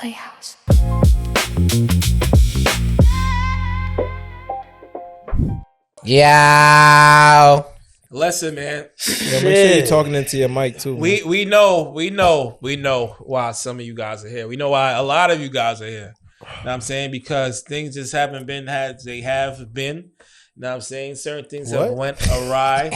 Playhouse. Yeah. Listen, man. Yeah, make sure you're talking into your mic too. We know why some of you guys are here. We know why a lot of you guys are here. You know what I'm saying? Because things just haven't been as they have been. You know what I'm saying? Certain things have went awry.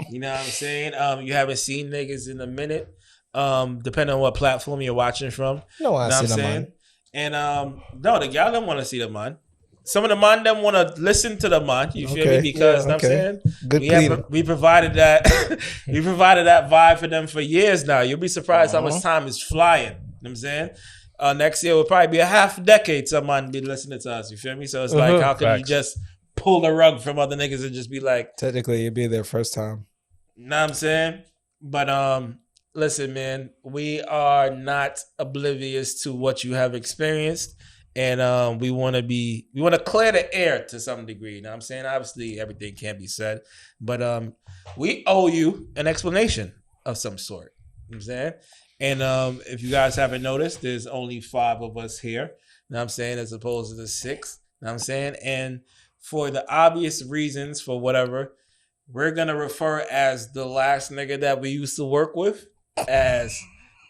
You know what I'm saying? You haven't seen niggas in a minute. Depending on what platform you're watching from. No, I see the man. And no, the y'all don't want to see the man. Some of the man them want to listen to the man. You feel me? Because you know what I'm saying, we provided that we provided that vibe for them for years now. You'll be surprised how much time is flying. You know what I'm saying? Next year will probably be a half decade. Some man be listening to us. You feel me? So it's like, how can you just pull the rug from other niggas and just be like? Technically, it'd be their first time. Know what I'm saying? But listen, man, we are not oblivious to what you have experienced. And we want to clear the air to some degree. You know what I'm saying? Obviously, everything can't be said. But we owe you an explanation of some sort. You know what I'm saying? And if you guys haven't noticed, there's only 5 of us here. You know what I'm saying? As opposed to the 6. You know what I'm saying? And for the obvious reasons, for whatever, we're going to refer as the last nigga that we used to work with as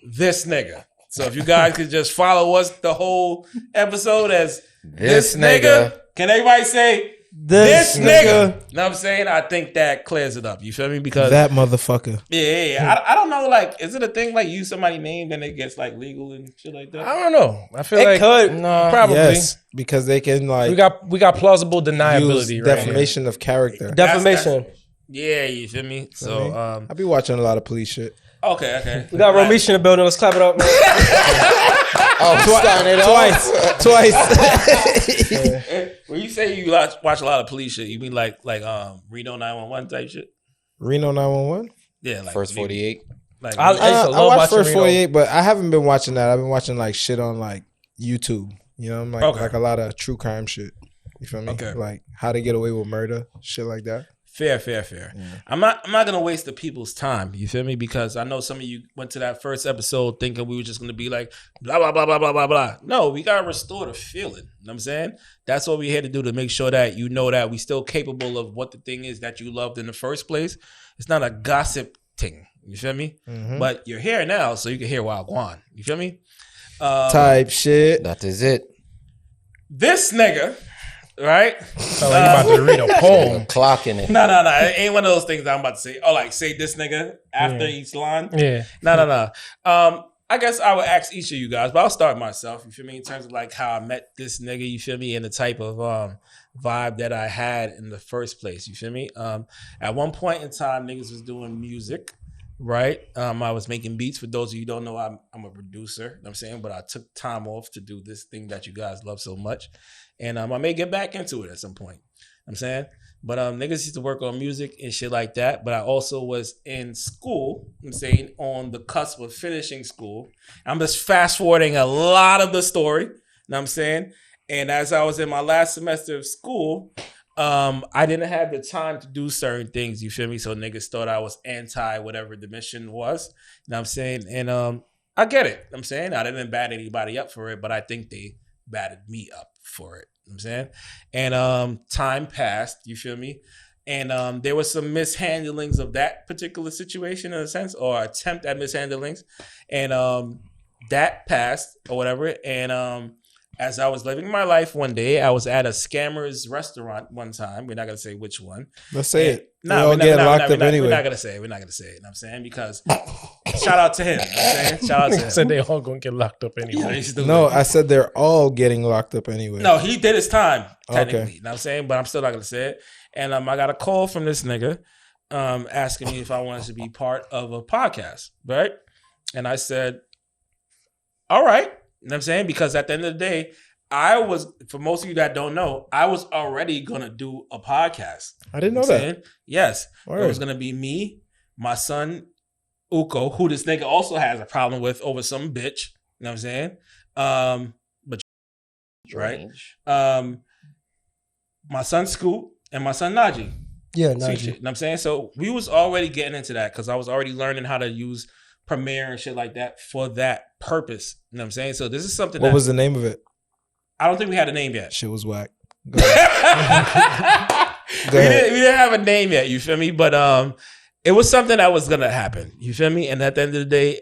this nigga. So if you guys could just follow us the whole episode as this nigga. Can everybody say this nigga? You know what I'm saying? I think that clears it up. You feel me? Because that motherfucker. Yeah. I don't know. Like, is it a thing like use somebody's name then it gets like legal and shit like that? I don't know. I feel it could. No, Probably. Yes, because they can like we got plausible deniability, right? Defamation of character. Defamation. Yeah, you feel me? So I be watching a lot of police shit. Okay. We got Romesh in the building. Let's clap it up, man. Twice. When you say you watch a lot of police shit, you mean like Reno 911 type shit? Reno 911? Yeah, like First 48. Like I watched First 48, but I haven't been watching that. I've been watching like shit on like YouTube. You know, like a lot of true crime shit. You feel me? Okay. Like how to get away with murder, shit like that. Fair. Yeah. I'm not gonna waste the people's time. You feel me? Because I know some of you went to that first episode thinking we were just gonna be like blah blah blah blah blah blah blah. No, we gotta restore the feeling. You know what I'm saying? That's what we're here to do, to make sure that you know that we still capable of what the thing is that you loved in the first place. It's not a gossip thing. You feel me? Mm-hmm. But you're here now, so you can hear Wild Guan. You feel me? Type shit. That is it. This nigga. Right? Sound like you about to read a poem. Clocking it. No. It ain't one of those things that I'm about to say. Oh, like say this nigga after each line? Yeah. No. I guess I would ask each of you guys, but I'll start myself. You feel me? In terms of like how I met this nigga, you feel me? And the type of vibe that I had in the first place. You feel me? At one point in time, niggas was doing music. Right. I was making beats. For those of you who don't know, I'm a producer. You know what I'm saying? But I took time off to do this thing that you guys love so much. And I may get back into it at some point. You know what I'm saying? But niggas used to work on music and shit like that. But I also was in school, I'm saying, on the cusp of finishing school. I'm just fast forwarding a lot of the story. You know what I'm saying? And as I was in my last semester of school, I didn't have the time to do certain things, you feel me? So niggas thought I was anti whatever the mission was. You know what I'm saying? And I get it. You know what I'm saying? I didn't bat anybody up for it, but I think they batted me up for it. You know what I'm saying? And time passed, you feel me? And there was some mishandlings of that particular situation in a sense, or attempt at mishandlings. And that passed or whatever. And as I was living my life one day, I was at a scammer's restaurant one time. We're not going to say which one. Let's say it. No, we're not going to say it. We're not going to say it. You know what I'm saying? Because shout out to him. You know what I'm saying? Shout out to him. Said they all going to get locked up anyway. No, I said they're all getting locked up anyway. No, he did his time, technically. Okay. You know what I'm saying? But I'm still not going to say it. And I got a call from this nigga asking me if I wanted to be part of a podcast, right? And I said, all right. You know what I'm saying? Because at the end of the day, I was, for most of you that don't know, I was already going to do a podcast. I didn't know that. Yes. Word. It was going to be me, my son, Uko, who this nigga also has a problem with over some bitch. You know what I'm saying? But right? My son, Scoot, and my son, Najee. Yeah, Najee. You know what I'm saying? So we was already getting into that because I was already learning how to use premiere and shit like that for that purpose. You know what I'm saying? So this is something. What was the name of it? I don't think we had a name yet. Shit was whack. We didn't have a name yet. You feel me? But it was something that was gonna happen. You feel me? And at the end of the day,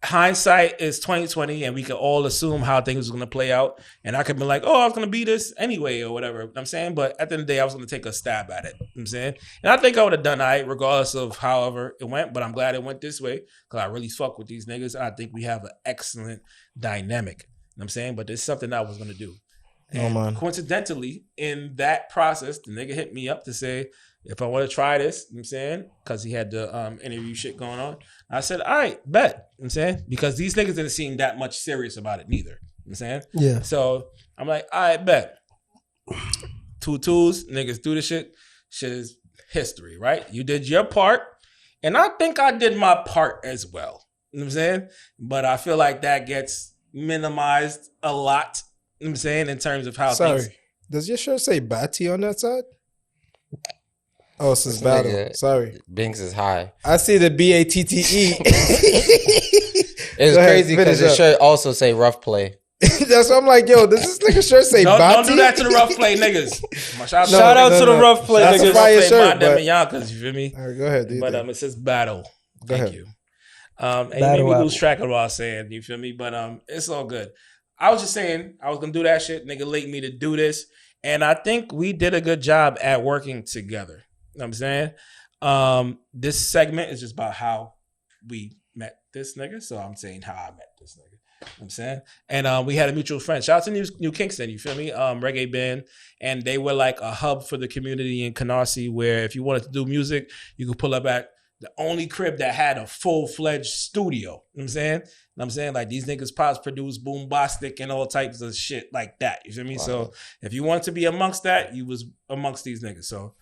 hindsight is 2020, and we can all assume how things were gonna play out. And I could be like, "Oh, I was gonna be this anyway," or whatever. You know what I'm saying, but at the end of the day, I was gonna take a stab at it. You know what I'm saying, and I think I would have done it regardless of however it went. But I'm glad it went this way because I really fuck with these niggas. I think we have an excellent dynamic. You know what I'm saying, but there's something I was gonna do. And coincidentally, in that process, the nigga hit me up to say if I want to try this, you know what I'm saying, because he had the interview shit going on. I said, all right, bet. You know what I'm saying? Because these niggas didn't seem that much serious about it neither. You know what I'm saying? Yeah. So I'm like, all right, bet. 2 twos, niggas do this shit. Shit is history, right? You did your part. And I think I did my part as well. You know what I'm saying? But I feel like that gets minimized a lot. You know what I'm saying? In terms of how things. Does your shirt say Batty on that side? Oh, it says battle. Nigga, Sorry. Binks is high. I see the BATTE. It's crazy because the shirt also say rough play. That's why I'm like, yo, does this nigga shirt say Batty? Don't do that to the rough play niggas. Shout out to the rough play That's niggas. a fire shirt, but... Yonkers, you feel me? All right, go ahead. But it says battle. Thank you. And you Battle made me lose track of what I was saying. You feel me? But it's all good. I was just saying I was gonna do that shit. Nigga linked me to do this, and I think we did a good job at working together. You know what I'm saying? This segment is just about how we met this nigga. So I'm saying how I met this nigga. You know what I'm saying? And we had a mutual friend. Shout out to New Kingston, you feel me? Reggae band. And they were like a hub for the community in Canarsie where if you wanted to do music, you could pull up at the only crib that had a full-fledged studio. You know what I'm saying? I'm saying like these niggas pops produce Boombastic and all types of shit like that. You feel me? Wow. So if you want to be amongst that, you was amongst these niggas. So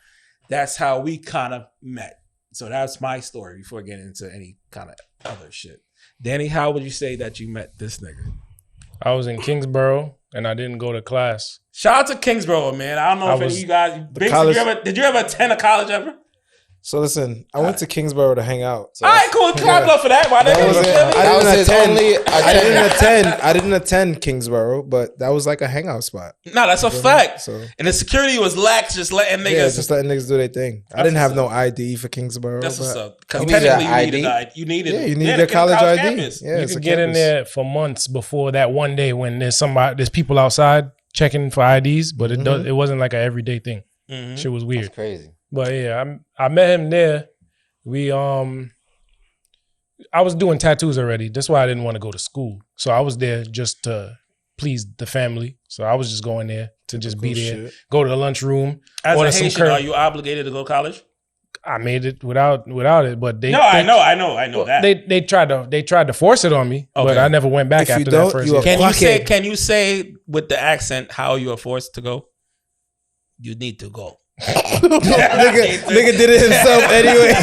that's how we kind of met. So that's my story before getting into any kind of other shit. Danny, how would you say that you met this nigga? I was in Kingsborough and I didn't go to class. Shout out to Kingsborough, man. I don't know if any of you guys, did you ever attend a college ever? So listen, I went to Kingsborough to hang out. So all right, cool. Clap up for that. Why I didn't attend Kingsborough, but that was like a hangout spot. No, that's a fact. So, and the security was lax, just letting niggas. Yeah, just letting niggas do their thing. I didn't have no ID for Kingsborough. That's what's up. Because technically you needed a college ID. Campus. Yeah, you could get in there for months before that one day when there's people outside checking for IDs, but it wasn't like an everyday thing. Mm-hmm. Shit was weird. That's crazy. But yeah, I met him there. I was doing tattoos already. That's why I didn't want to go to school. So I was there just to please the family. So I was just going there to just be there, go to the lunchroom. As a Haitian, are you obligated to go to college? I made it without it, but I know that. They tried to force it on me, but I never went back after that first year. Can you say with the accent how you are forced to go? You need to go. nigga did it himself anyway.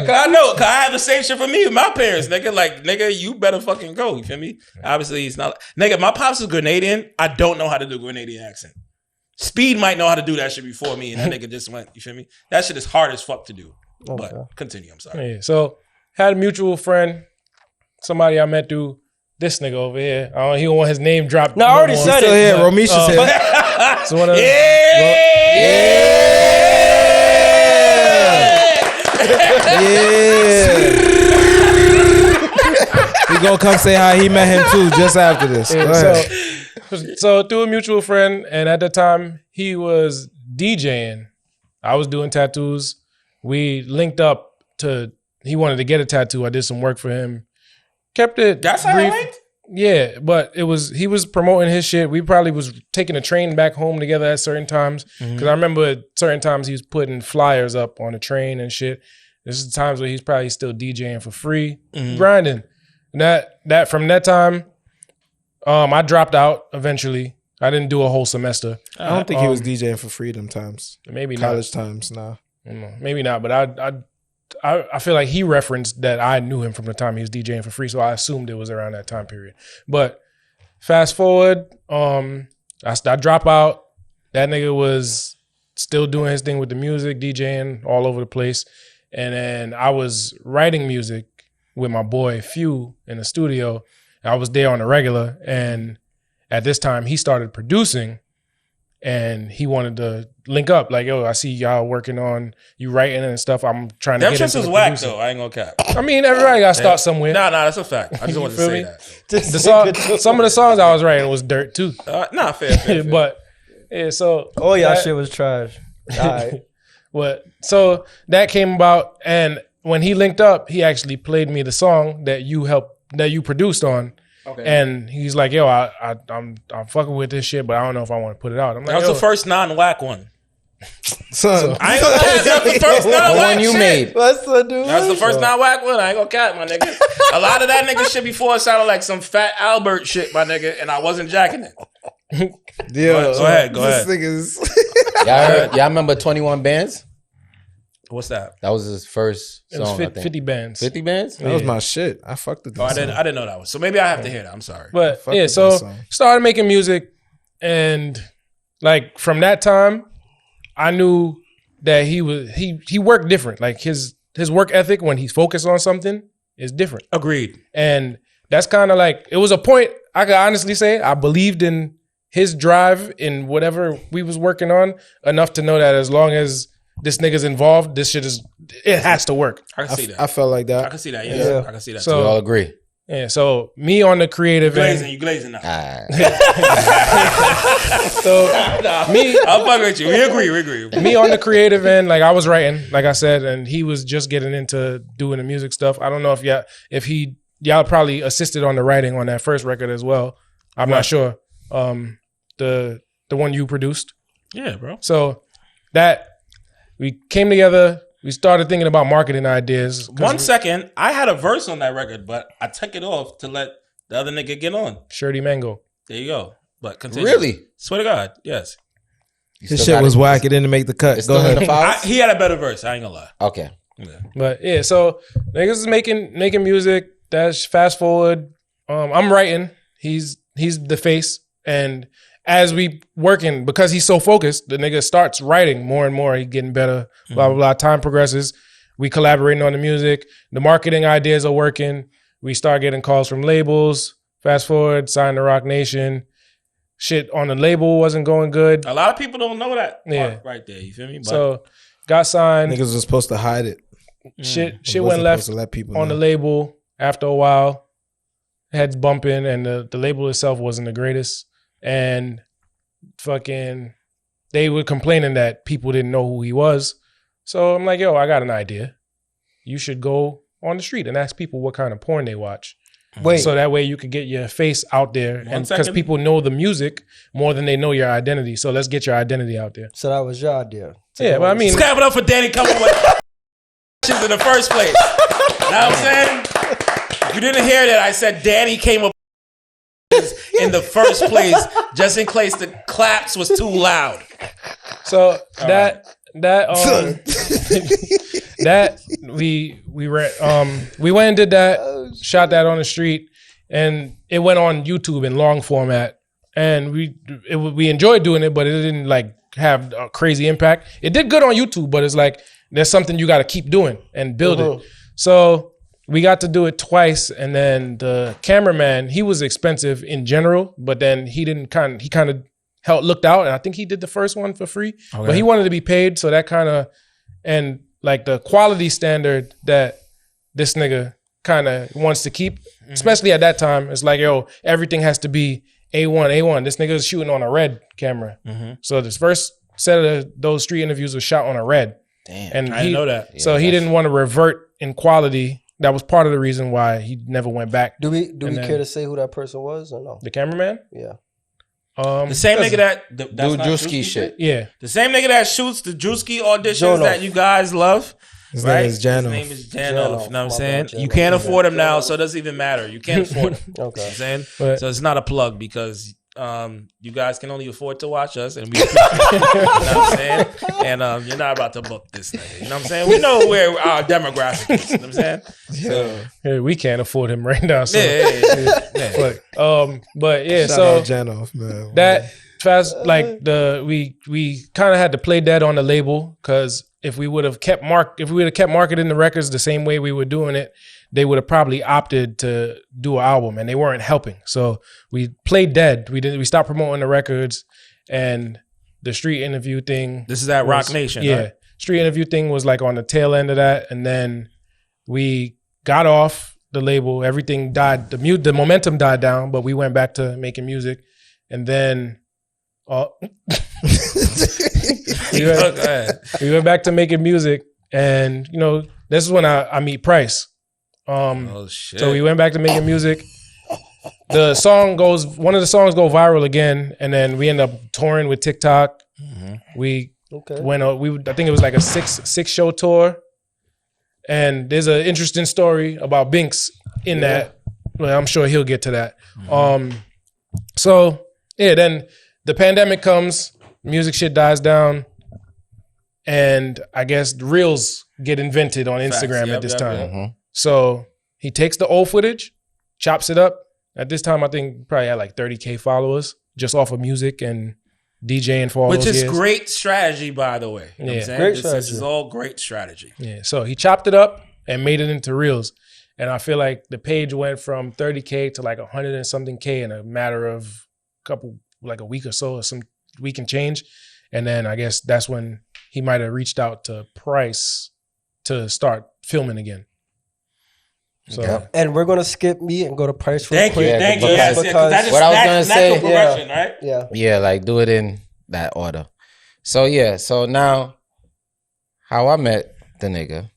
I know, cause I have the same shit for me with my parents, nigga. Like, nigga, you better fucking go. You feel me? Obviously, it's not. Nigga, my pops is Grenadian. I don't know how to do Grenadian accent. Speed might know how to do that shit before me, and that nigga just went. You feel me? That shit is hard as fuck to do. Okay. But continue. I'm sorry. Yeah, so had a mutual friend, somebody I met through this nigga over here. He don't want his name dropped. No, I already said it. Here, Romesha's here. So one of We gonna come say hi. He met him too just after this. Yeah, so through a mutual friend, and at the time he was DJing. I was doing tattoos. We linked up he wanted to get a tattoo. I did some work for him. Kept it That's brief. How I linked? Yeah, but he was promoting his shit. We probably was taking a train back home together at certain times. Because I remember at certain times he was putting flyers up on the train and shit. This is the times where he's probably still DJing for free, grinding. And that from that time, I dropped out eventually. I didn't do a whole semester. I don't think he was DJing for free them times. Maybe college not. times, nah. Maybe not, but I feel like he referenced that I knew him from the time he was DJing for free, so I assumed it was around that time period. But fast forward, I drop out. That nigga was still doing his thing with the music, DJing all over the place. And then I was writing music with my boy Few in the studio. I was there on the regular, and at this time he started producing, and he wanted to link up. Like, yo, I see y'all working on you writing and stuff. I'm trying to Them get shits into was the whack producing. though. I ain't gonna cap. I mean, everybody got to start somewhere. Nah, that's a fact. I just wanted to feel say me? that. Some of the songs I was writing was dirt too. Fair. But yeah, so Oh, y'all shit was trash. All right. So that came about, and when he linked up, he actually played me the song that you produced on. Okay. And he's like, yo, I'm fucking with this shit, but I don't know if I want to put it out. I'm like, That was the first non-whack one. Son, I ain't gonna cap. That was the first The non-whack one you shit. made. What's the dude? That's the first non-whack one. I ain't gonna cap, my nigga. A lot of that nigga shit before sounded like some Fat Albert shit, my nigga, and I wasn't jacking it. yeah, Go ahead. This nigga's Y'all remember 21 Bands? What's that? That was his first it was song, I think. 50 bands. 50 Bands? that was my shit. I fucked with Oh, that. I didn't know that was. So maybe I have to hear that. I'm sorry. But Fuck yeah, with so that song. started making music, and like from that time, I knew that he worked different. Like his work ethic when he's focused on something is different. Agreed. And that's kind of like, it was a point I could honestly say I believed in his drive in whatever we was working on enough to know that as long as this nigga's involved, this shit it has to work. I can see that. I felt like I that. can see that. Yeah. Yeah, I can see that. So- We all agree. Yeah, so me on the creative end. You glazing now. So me, I'm fucking with you. We agree. me on the creative end, like I was writing, like I said, and he was just getting into doing the music stuff. I don't know if y'all probably assisted on the writing on that first record as well. I'm not sure. The one you produced. Yeah, bro. So that we came together. We started thinking about marketing ideas. 1 second, I had a verse on that record, but I took it off to let the other nigga get on. Shirty Mango. There you go. But continue. Really? Swear to God, yes. His shit was whack. It didn't make the cut. It's Go still in ahead. the files? He had a better verse. I ain't gonna lie. Okay. Yeah. But yeah, so niggas is making music. That's fast forward. I'm writing. He's the face, and as we working, because he's so focused, the nigga starts writing more and more. He getting better. Blah blah blah. Time progresses. We collaborating on the music. The marketing ideas are working. We start getting calls from labels. Fast forward, signed to Rock Nation. Shit on the label wasn't going good. A lot of people don't know that part Yeah. right there. You feel me? But So got signed. Niggas was supposed to hide it. Shit Wasn't went left supposed to let people on know. the label after a while. Heads bumping, and the label itself wasn't the greatest. And fucking, they were complaining that people didn't know who he was. So I'm like, yo, I got an idea. You should go on the street and ask people what kind of porn they watch. Wait, So that way you could get your face out there. One And because second. people know the music more than they know your identity. So let's get your identity out there. so that was your idea. Yeah, but I mean, just clap it up for Danny coming with shit in the first place. Know what I'm saying? You didn't hear that. I said Danny came up in the first place just in case the claps was too loud. so that we went and did that, shot that on the street, and it went on YouTube in long format, and we enjoyed doing it, but it didn't like have a crazy impact. It did good on YouTube, but it's like there's something you got to keep doing and build it. So we got to do it twice, and then the cameraman, he was expensive in general, but then he kind of looked out, and I think he did the first one for free, but he wanted to be paid, so that kind of, and like the quality standard that this nigga kind of wants to keep, especially at that time, it's like, yo, everything has to be A1. This nigga is shooting on a red camera. So this first set of those street interviews was shot on a red. Damn. And I didn't know that. So he didn't want to revert in quality. That was part of the reason why he never went back. Do we And then- care to say who that person was or no? The cameraman? Yeah. The same nigga that that's Do not Drewski shit. Yeah. The same nigga that shoots the Drewski auditions Jono. that you guys love. His Right? name is Jano. His name is Jano. You Jano. know what I'm My saying? bad, You Jano. can't afford him now, so it doesn't even matter. You can't afford him. You know Okay. what I'm saying? But- So it's not a plug because you guys can only afford to watch us, and we appreciate it. You know what I'm saying? And you're not about to book this nigga. You know what I'm saying? We know where our demographic is. You know what I'm saying? So, Yeah, we can't afford him right now. So yeah. but yeah, Shout so out Jano, man. that we kind of had to play dead on the label because if we would have kept marketing the records the same way we were doing it, they would have probably opted to do an album, and they weren't helping. So we played dead. We stopped promoting the records, and the street interview thing. This is at Rock Nation, yeah. right? Street interview thing was like on the tail end of that, and then we got off the label. Everything died. The momentum died down, but we went back to making music, and then we went back to making music, and this is when I meet Price. Oh shit! So we went back to making music. One of the songs go viral again, and then we end up touring with TikTok. Mm-hmm. We went. I think it was like a six show tour, and there's an interesting story about Binks in that. Well, I'm sure he'll get to that. Mm-hmm. So yeah, then the pandemic comes, music shit dies down, and I guess the reels get invented on Instagram at this time. Mm-hmm. So he takes the old footage, chops it up. At this time, I think probably had like 30K followers just off of music and DJing for all those years. Which is great strategy, by the way. You know what I'm saying? Great strategy. This is all great strategy. Yeah. So he chopped it up and made it into reels. And I feel like the page went from 30K to like 100 and something K in a matter of a week or so, or some week and change. And then I guess that's when he might have reached out to Price to start filming again. So and we're gonna skip me and go to Price real Thank quick. you. Because what I was gonna say, progression, right? Yeah, like do it in that order. So yeah, so now how I met the nigga.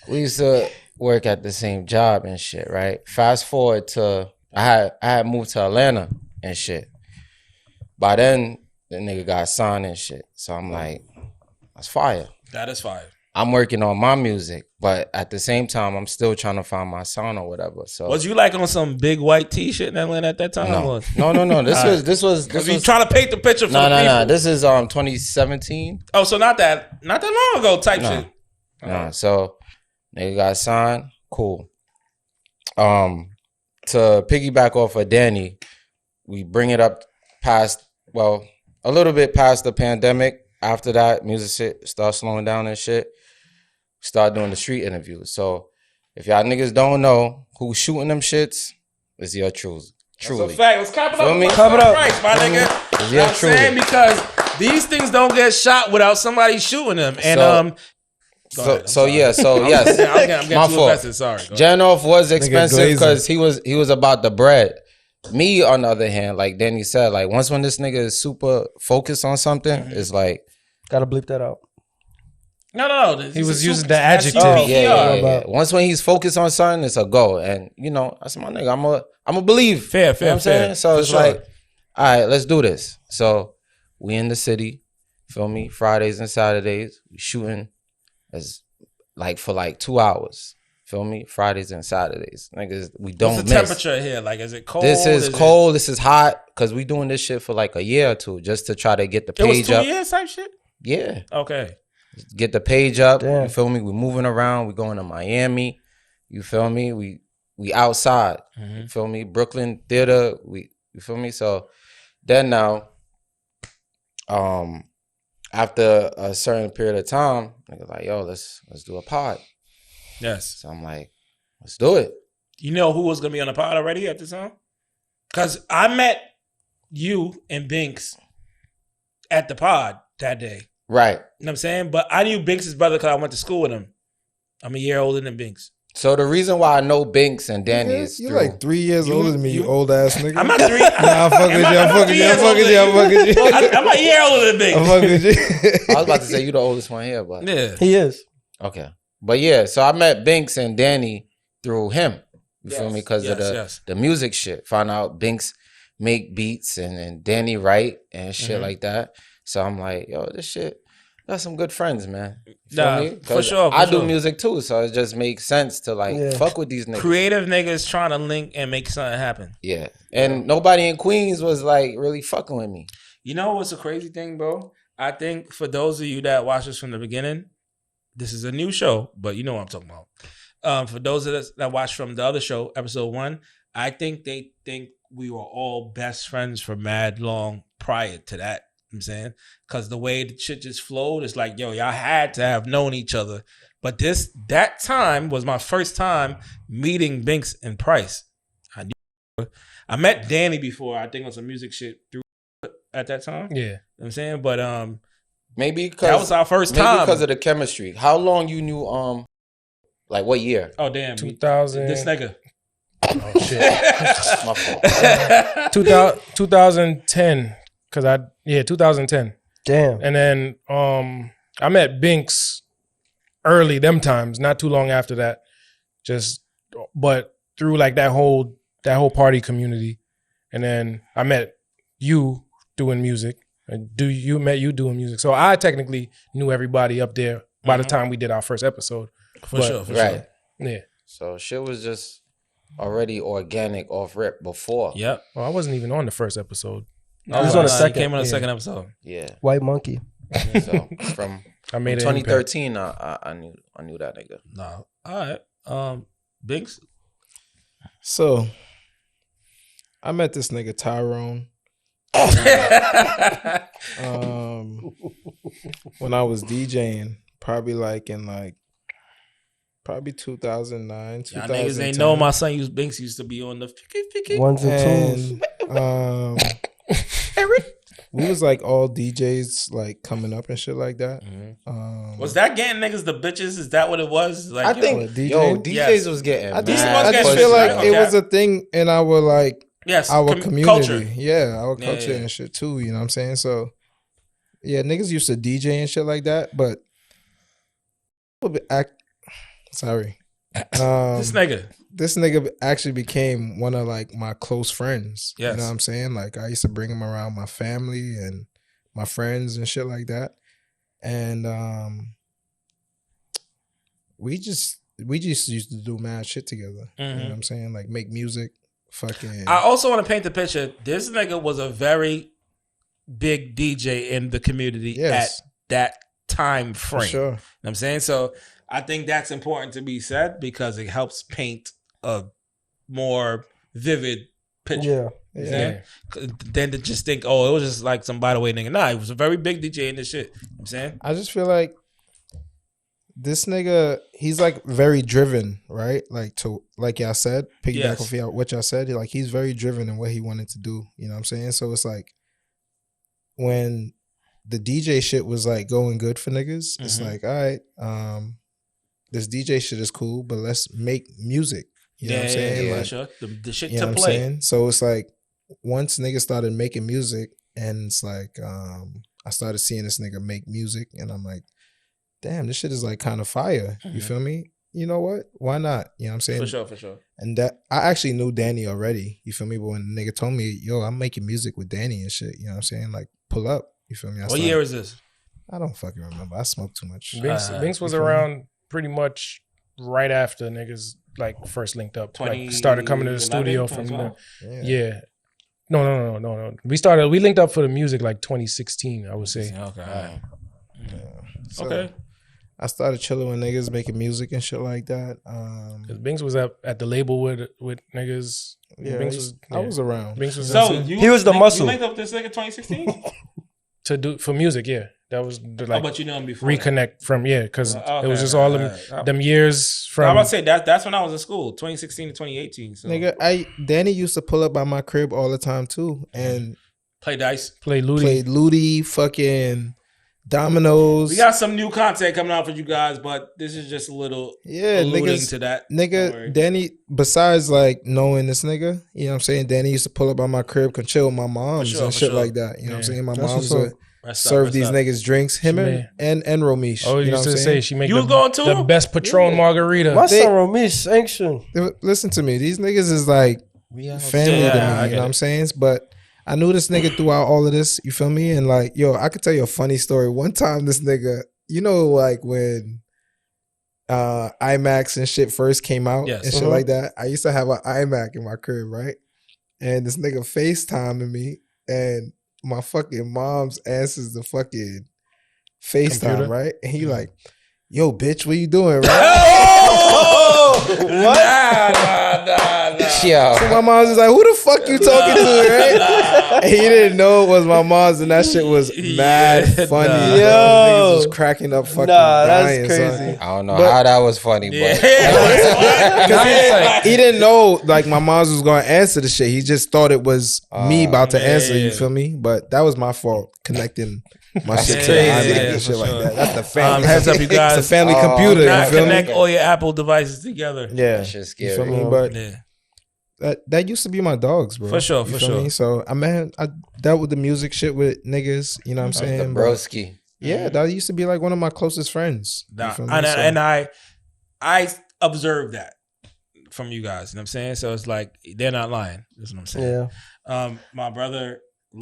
We used to work at the same job and shit, right? Fast forward to I had moved to Atlanta and shit. By then the nigga got signed and shit. So I'm like, that's fire. That is fire. I'm working on my music, but at the same time, I'm still trying to find my sound or whatever. So was you like on some big white T-shirt in Atlanta at that time? No. This was. You trying to paint the picture for the people? No. This is 2017. Oh, so not that long ago type shit. No. So nigga got signed. Cool. To piggyback off of Danny, we bring it up a little bit past the pandemic. After that, music shit start slowing down and shit. Start doing the street interviews. So if y'all niggas don't know who's shooting them shits, it's your truly. That's a fact. Let's clap it up. Clap it up. Price, my nigga. It's You know what I'm saying? Because these things don't get shot without somebody shooting them. And yes. I'm getting My too fault. invested. Sorry. Janoff was expensive because Glazer. he was about the bread. Me, on the other hand, like Danny said, like once when this nigga is super focused on something, it's like gotta bleep that out. No. He was using the adjective. Yeah. Once when he's focused on something, it's a go. And that's my nigga. I'm a believe. Fair. You know what I'm saying? So it's like, all right, let's do this. So we in the city, feel me? Fridays and Saturdays, we shooting for 2 hours. Feel me? Fridays and Saturdays. Niggas, we don't What's the miss. temperature here? Like, is it cold? This is cold. This is hot. Because we doing this shit for like a year or two just to try to get the page up. It was 2 years type shit? Yeah. Okay. Get the page up. Damn. You feel me? We moving around. We going to Miami. You feel me? We outside. Mm-hmm. You feel me? Brooklyn Theater. You feel me? So then now, after a certain period of time, niggas like, yo, let's do a pod. Yes. So I'm like, let's do it. You know who was going to be on the pod already at the time? Because I met you and Binks at the pod that day. Right. You know what I'm saying? But I knew Binks' brother because I went to school with him. I'm a year older than Binks. So the reason why I know Binks and Danny is you through, like 3 years older than me, you old ass nigga. I'm not 3. Nah, I'm fucking with you. I'm a year older than Binks. I'm fucking with you. I was about to say you the oldest one here, but Yeah. He is. okay. But yeah, so I met Binks and Danny through him. You feel me? Because of the music shit. Found out Binks make beats and Danny write and shit like that. So I'm like, yo, this shit, got some good friends, man. You feel me? For sure. I do music too, so it just makes sense to fuck with these niggas. Creative niggas trying to link and make something happen. Yeah. And nobody in Queens was like really fucking with me. You know what's a crazy thing, bro? I think for those of you that watch us from the beginning, this is a new show, but you know what I'm talking about. For those of us that watched from the other show, episode 1, I think they think we were all best friends for mad long prior to that. You know what I'm saying, because the way the shit just flowed, it's like, yo, y'all had to have known each other. But that time was my first time meeting Binks and Price. I met Danny before, I think on some music shit through at that time. Yeah. You know what I'm saying? But maybe because that was our first time. Maybe because of the chemistry. How long you knew like what year? Oh damn. 2000. This nigga. Oh shit. My fault. 2010. 2010. Damn. And then I met Binks early them times, not too long after that. But through like that whole party community. And then I met you doing music. And met you doing music. So I technically knew everybody up there by the time we did our first episode. For sure. Yeah. So shit was just already organic off rip before. Yep. Well, I wasn't even on the first episode. I was on the second. Came on the second episode. Yeah. White Monkey. So from I made 2013, I knew that nigga. No. All right. Binks. So I met this nigga Tyrone. When I was DJing, probably probably 2009, 2010. Y'all niggas ain't know my son Binks used to be on the Ones and twos. We was like all DJs like coming up and shit like that. Was that getting niggas the bitches? Is that what it was? Like, I think DJs Yes. was getting. I was just getting feel pussy, like right? it Okay. was a thing in our our community. Culture. Yeah, our culture Yeah. and shit too. You know what I'm saying? So yeah, niggas used to DJ and shit like that, but sorry. This nigga actually became one of like my close friends. Yes. You know what I'm saying? Like I used to bring him around my family and my friends and shit like that. And we just used to do mad shit together. You know what I'm saying? Like make music, fucking. I also want to paint the picture. This nigga was a very big DJ in the community at that time frame. For sure. You know what I'm saying? So I think that's important to be said because it helps paint a more vivid picture. Yeah. Than to just think, oh, it was just like some by the way nigga. Nah, he was a very big DJ in this shit. You know what I'm saying? I just feel like this nigga, he's like very driven, right? Like y'all said, piggyback off what y'all said, like he's very driven in what he wanted to do. You know what I'm saying? So it's like when the DJ shit was like going good for niggas, it's like, all right, this DJ shit is cool, but let's make music. You know what I'm saying? Yeah, like, sure. The shit you know to what I'm play. saying? So it's like once niggas started making music, and it's like I started seeing this nigga make music, and I'm like, damn, this shit is like kind of fire. You feel me? You know what? Why not? You know what I'm saying? For sure. And that I actually knew Danny already. You feel me? But when the nigga told me, yo, I'm making music with Danny and shit, you know what I'm saying? Like, pull up. You feel me? What year is this? I don't fucking remember. I smoked too much. Binks was around pretty much right after niggas like first linked up. Like started coming to the studio from the No. We linked up for the music like 2016, I would say. Okay. So Okay. I started chilling with niggas making music and shit like that. Cause Binks was up at the label with niggas. Yeah, Binks I was around. Binks was So He was the muscle. You linked up this nigga 2016? to do for music, yeah. That was the, like but you know him before. reconnect from because Okay, it was just all them years from. I'm about to say that's when I was in school, 2016 to 2018. So Nigga, Danny used to pull up by my crib all the time too, and play dice, play Ludi. played Ludi, fucking dominoes. We got some new content coming out for you guys, but this is just a little alluding niggas, to that. Nigga, Danny, besides like knowing this nigga, you know what I'm saying? Danny used to pull up by my crib, can chill with my moms and shit like that. You know what I'm saying? My moms would serve these niggas drinks, him and Romesh. Oh, you know used what to I'm say saying? she make You was going to the him? best Patron margarita. My son Ramesh sanction. Listen to me. These niggas is like family to me. I You get know what I'm saying? But I knew this nigga throughout all of this. You feel me? And like, yo, I could tell you a funny story. One time, this nigga, you know, like when iMacs and shit first came out and shit like that. I used to have an iMac in my crib, right? And this nigga FaceTiming me, and my fucking mom's answers the fucking FaceTime, Computer? right? And he like, yo, bitch, what you doing, right? Nah. Yo. So my mom was like, "Who the fuck you talking to?" Right? And he didn't know it was my mom's, and that shit was mad funny. Nah. Yo, Yo. niggas was cracking up, fucking That's dying. crazy. Son. I don't know how that was funny, but Cause he didn't know like my mom's was gonna answer the shit. He just thought it was me about to answer. You feel me? But that was my fault connecting my shit to the iMac and shit like that. That's the family. Heads up, you guys. It's a family computer. Not You feel connect me? all your Apple devices together. Yeah, that shit's you scary. feel me? But Yeah. that used to be my dogs, bro. For sure, You for feel sure. me? So I dealt with the music shit with niggas. You know what I'm The saying? But broski. yeah, that used to be like one of my closest friends. You Nah, feel me? and So- I observed that from you guys. You know what I'm saying? So it's like they're not lying. That's what I'm saying. Yeah. My brother.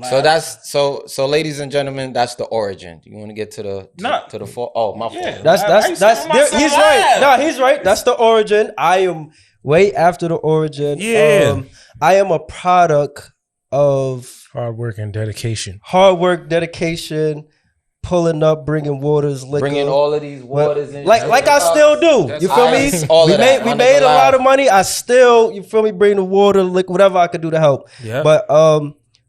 So that's so ladies and gentlemen, that's the origin. You want to get to the fall? Oh, my fault. Yeah. That's used to do my son he's live. right. No, he's right. That's the origin. I am way after the origin. Yeah. I am a product of Hard work and dedication. hard work, dedication, pulling up, bringing waters, liquor. Bringing all of these waters in. like I still do. You feel me? All We of that. made Under a the lot line. of money. I still, you feel me, bring the water, liquor, whatever I could do to help. Yeah. But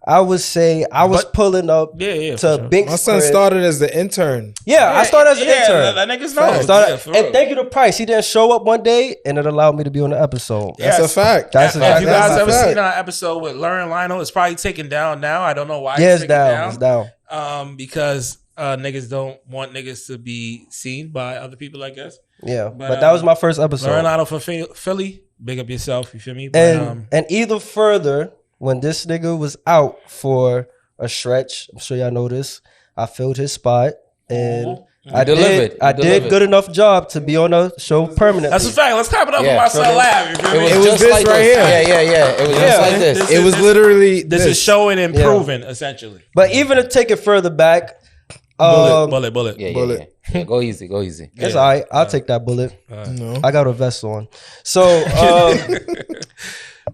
I would say I was pulling up Yeah, for to sure. Big my son crib. started as the intern. Yeah, I started as an intern. Let niggas know. Started- Yeah, for and real. thank you to Price. He didn't show up one day, and it allowed me to be on the episode. Yeah. That's Yes. a fact. That's If exactly you guys that's a ever fact. seen our episode with Lauren Lionel, it's probably taken down now. I don't know why Yeah, it's it's taken down. It's down. Because niggas don't want niggas to be seen by other people, I guess. Yeah, But, but that was my first episode. Lauren Lionel from Philly, big up yourself. You feel me? But, And either further, when this nigga was out for a stretch, I'm sure y'all know this, I filled his spot and I delivered. I You did delivered. good enough job to be on the show permanently. that's a fact. Let's clap it up Yeah, for my so son Lab. You feel me? It was just this like right this. here. Yeah. It was just like this. It was literally This is showing and proving, essentially. But even to take it further back, Bullet. Yeah. Bullet. Yeah. Go easy. it's all right. I'll take that bullet. No. I got a vest on. So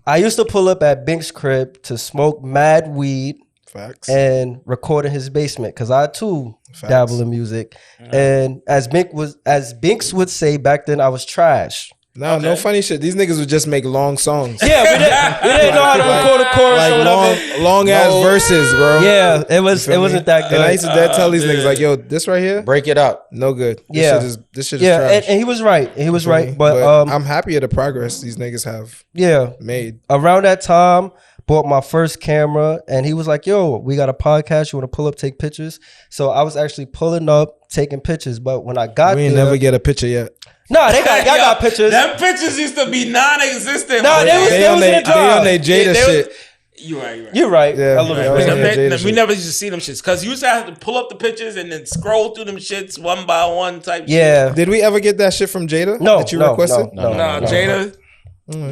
I used to pull up at Bink's crib to smoke mad weed Facts. and record in his basement because I too Facts. dabble in music. And as Binks would say back then, I was trash. No funny shit. These niggas would just make long songs. Yeah, we didn't know how to record a chorus or whatever. Like long ass verses, bro. Yeah, it wasn't that And I good. used to tell these niggas like, yo, this right here, Break it up. no good. Yeah. This shit is Yeah, trash. and he was right. He was You feel me? right. But I'm happy at the progress these niggas have yeah, made. around that time, bought my first camera, and he was like, "Yo, we got a podcast. You want to pull up, take pictures?" So I was actually pulling up, taking pictures. But when I got We ain't there, never get a picture yet. y'all got pictures. Them pictures used to be non-existent. Nah, they was They in on the they drive. on they Jada shit. You right. You're right. Yeah, A little yeah, bit. yeah. Jada We shit. never used to see them shits because you used to have to pull up the pictures and then scroll through them shits one by one type. Yeah. Did we ever get that shit from Jada? No, that you no, requested. no. Shit. Nah, Jada,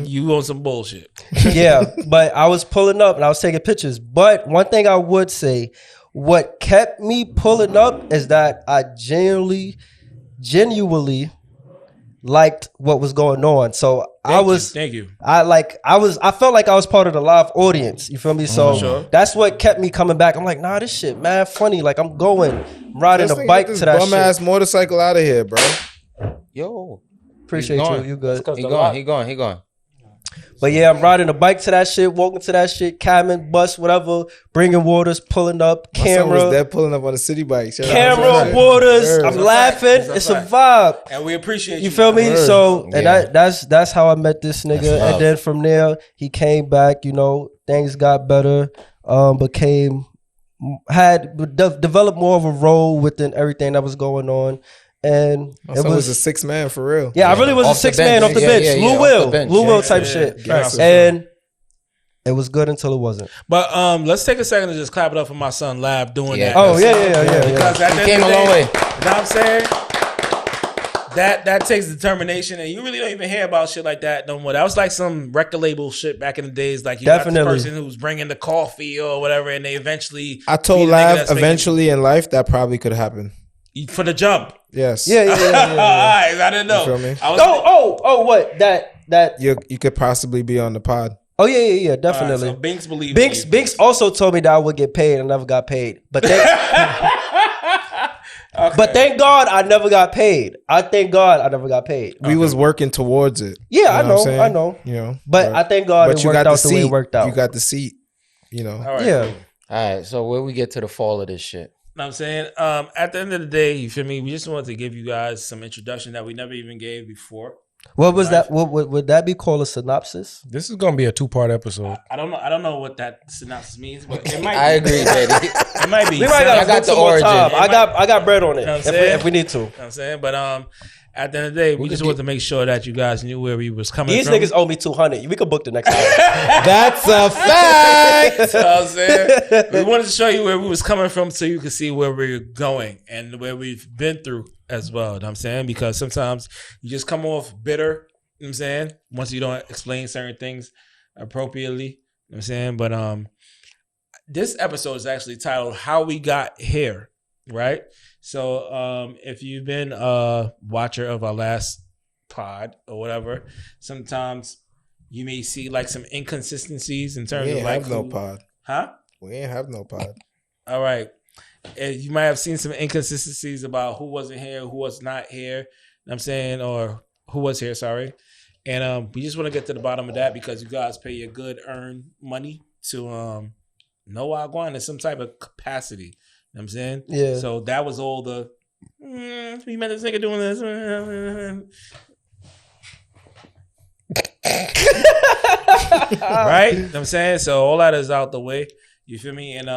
you on some bullshit. Yeah, but I was pulling up and I was taking pictures. But one thing I would say, what kept me pulling up is that I genuinely liked what was going on. So Thank you. I felt like I was part of the live audience. You feel me? So sure. that's what kept me coming back. I'm like, nah, this shit, man, funny. Like I'm riding Let's a bike get to this that bum shit. ass motorcycle out of here, bro. Yo. Appreciate He's you. gone. You good? He gone. But yeah, I'm riding a bike to that shit, walking to that shit, cabin, bus, whatever, bringing waters, pulling up, My son was camera, there pulling up on a city bike. Shout out to camera, him. waters. Word. I'm laughing. It's a vibe. And we appreciate you. You feel me? Word. So and Yeah. that's how I met this nigga. That's love. And then from there, he came back. You know, things got better. Developed more of a role within everything that was going on. And My it son was a was 6 man for real. yeah, I really was a Off the 6 man bench. off the Yeah, bench. yeah, Lou off Will, the bench. Lou Will Yeah, type yeah, shit. yeah. And it was good until it wasn't. But let's take a second to just clap it up for my son Lab doing Yeah. that. Oh yeah. Because at the He end came of a the long day, way. You know what I'm saying? That takes determination, and you really don't even hear about shit like that no more. That was like some record label shit back in the days. Like you got Definitely. this person who's bringing the coffee or whatever, and they eventually. I told be the nigga Lav that's making- eventually in life that probably could happen. for the jump. Yes. Yeah. All right, I didn't know. You feel me? I was, What that? You could possibly be on the pod. Oh yeah, all right, definitely. so Binks believe Binks also told me that I would get paid. I never got paid, but they, Okay. But thank God I never got paid. I thank God I never got paid. We was working towards it. Yeah, You know what I'm I know. You know, But I thank God it you worked got out the the way it seat. worked out. You got the seat. You know. All right. Yeah. Cool. All right, so where we get to the fall of this shit? Know what I'm saying? At the end of the day, you feel me? We just wanted to give you guys some introduction that we never even gave before. What was that? What would that be called a synopsis? This is gonna be a 2-part episode. I don't know what that synopsis means, but it might. I agree, Betty. It might be. We might I got the origin. I got bread on it. You know what I'm If saying? we need to. You know what I'm saying? But at the end of the day, we just wanted to make sure that you guys knew where we was coming These from. niggas owe me $200. We could book the next time. That's a fact. You know what I'm saying? We wanted to show you where we was coming from so you could see where we're going and where we've been through as well. You know what I'm saying? Because sometimes you just come off bitter, you know what I'm saying? Once you don't explain certain things appropriately. You know what I'm saying? But this episode is actually titled How We Got Here, right? So if you've been a watcher of our last pod or whatever, sometimes you may see like some inconsistencies in terms We of ain't like have no pod. Huh? We ain't have no pod. All right. You might have seen some inconsistencies about who wasn't here, who was not here. You know what I'm saying, or who was here, sorry. And we just want to get to the bottom of that because you guys pay your good earned money to know Wagwan in some type of capacity. You know what I'm saying? Yeah. So that was all the we met this nigga doing this. Right? You know what I'm saying? So all that is out the way. You feel me? And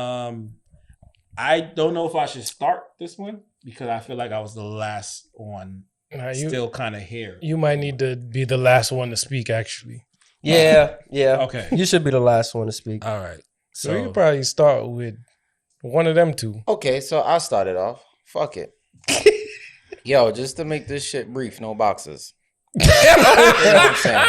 I don't know if I should start this one because I feel like I was the last one still kind of here. You might need to be the last one to speak, actually. Yeah. Okay. You should be the last one to speak. All right. So you could probably start with one of them two. Okay, so I'll start it off. Fuck it. Yo, just to make this shit brief, no boxes. You know what I'm saying?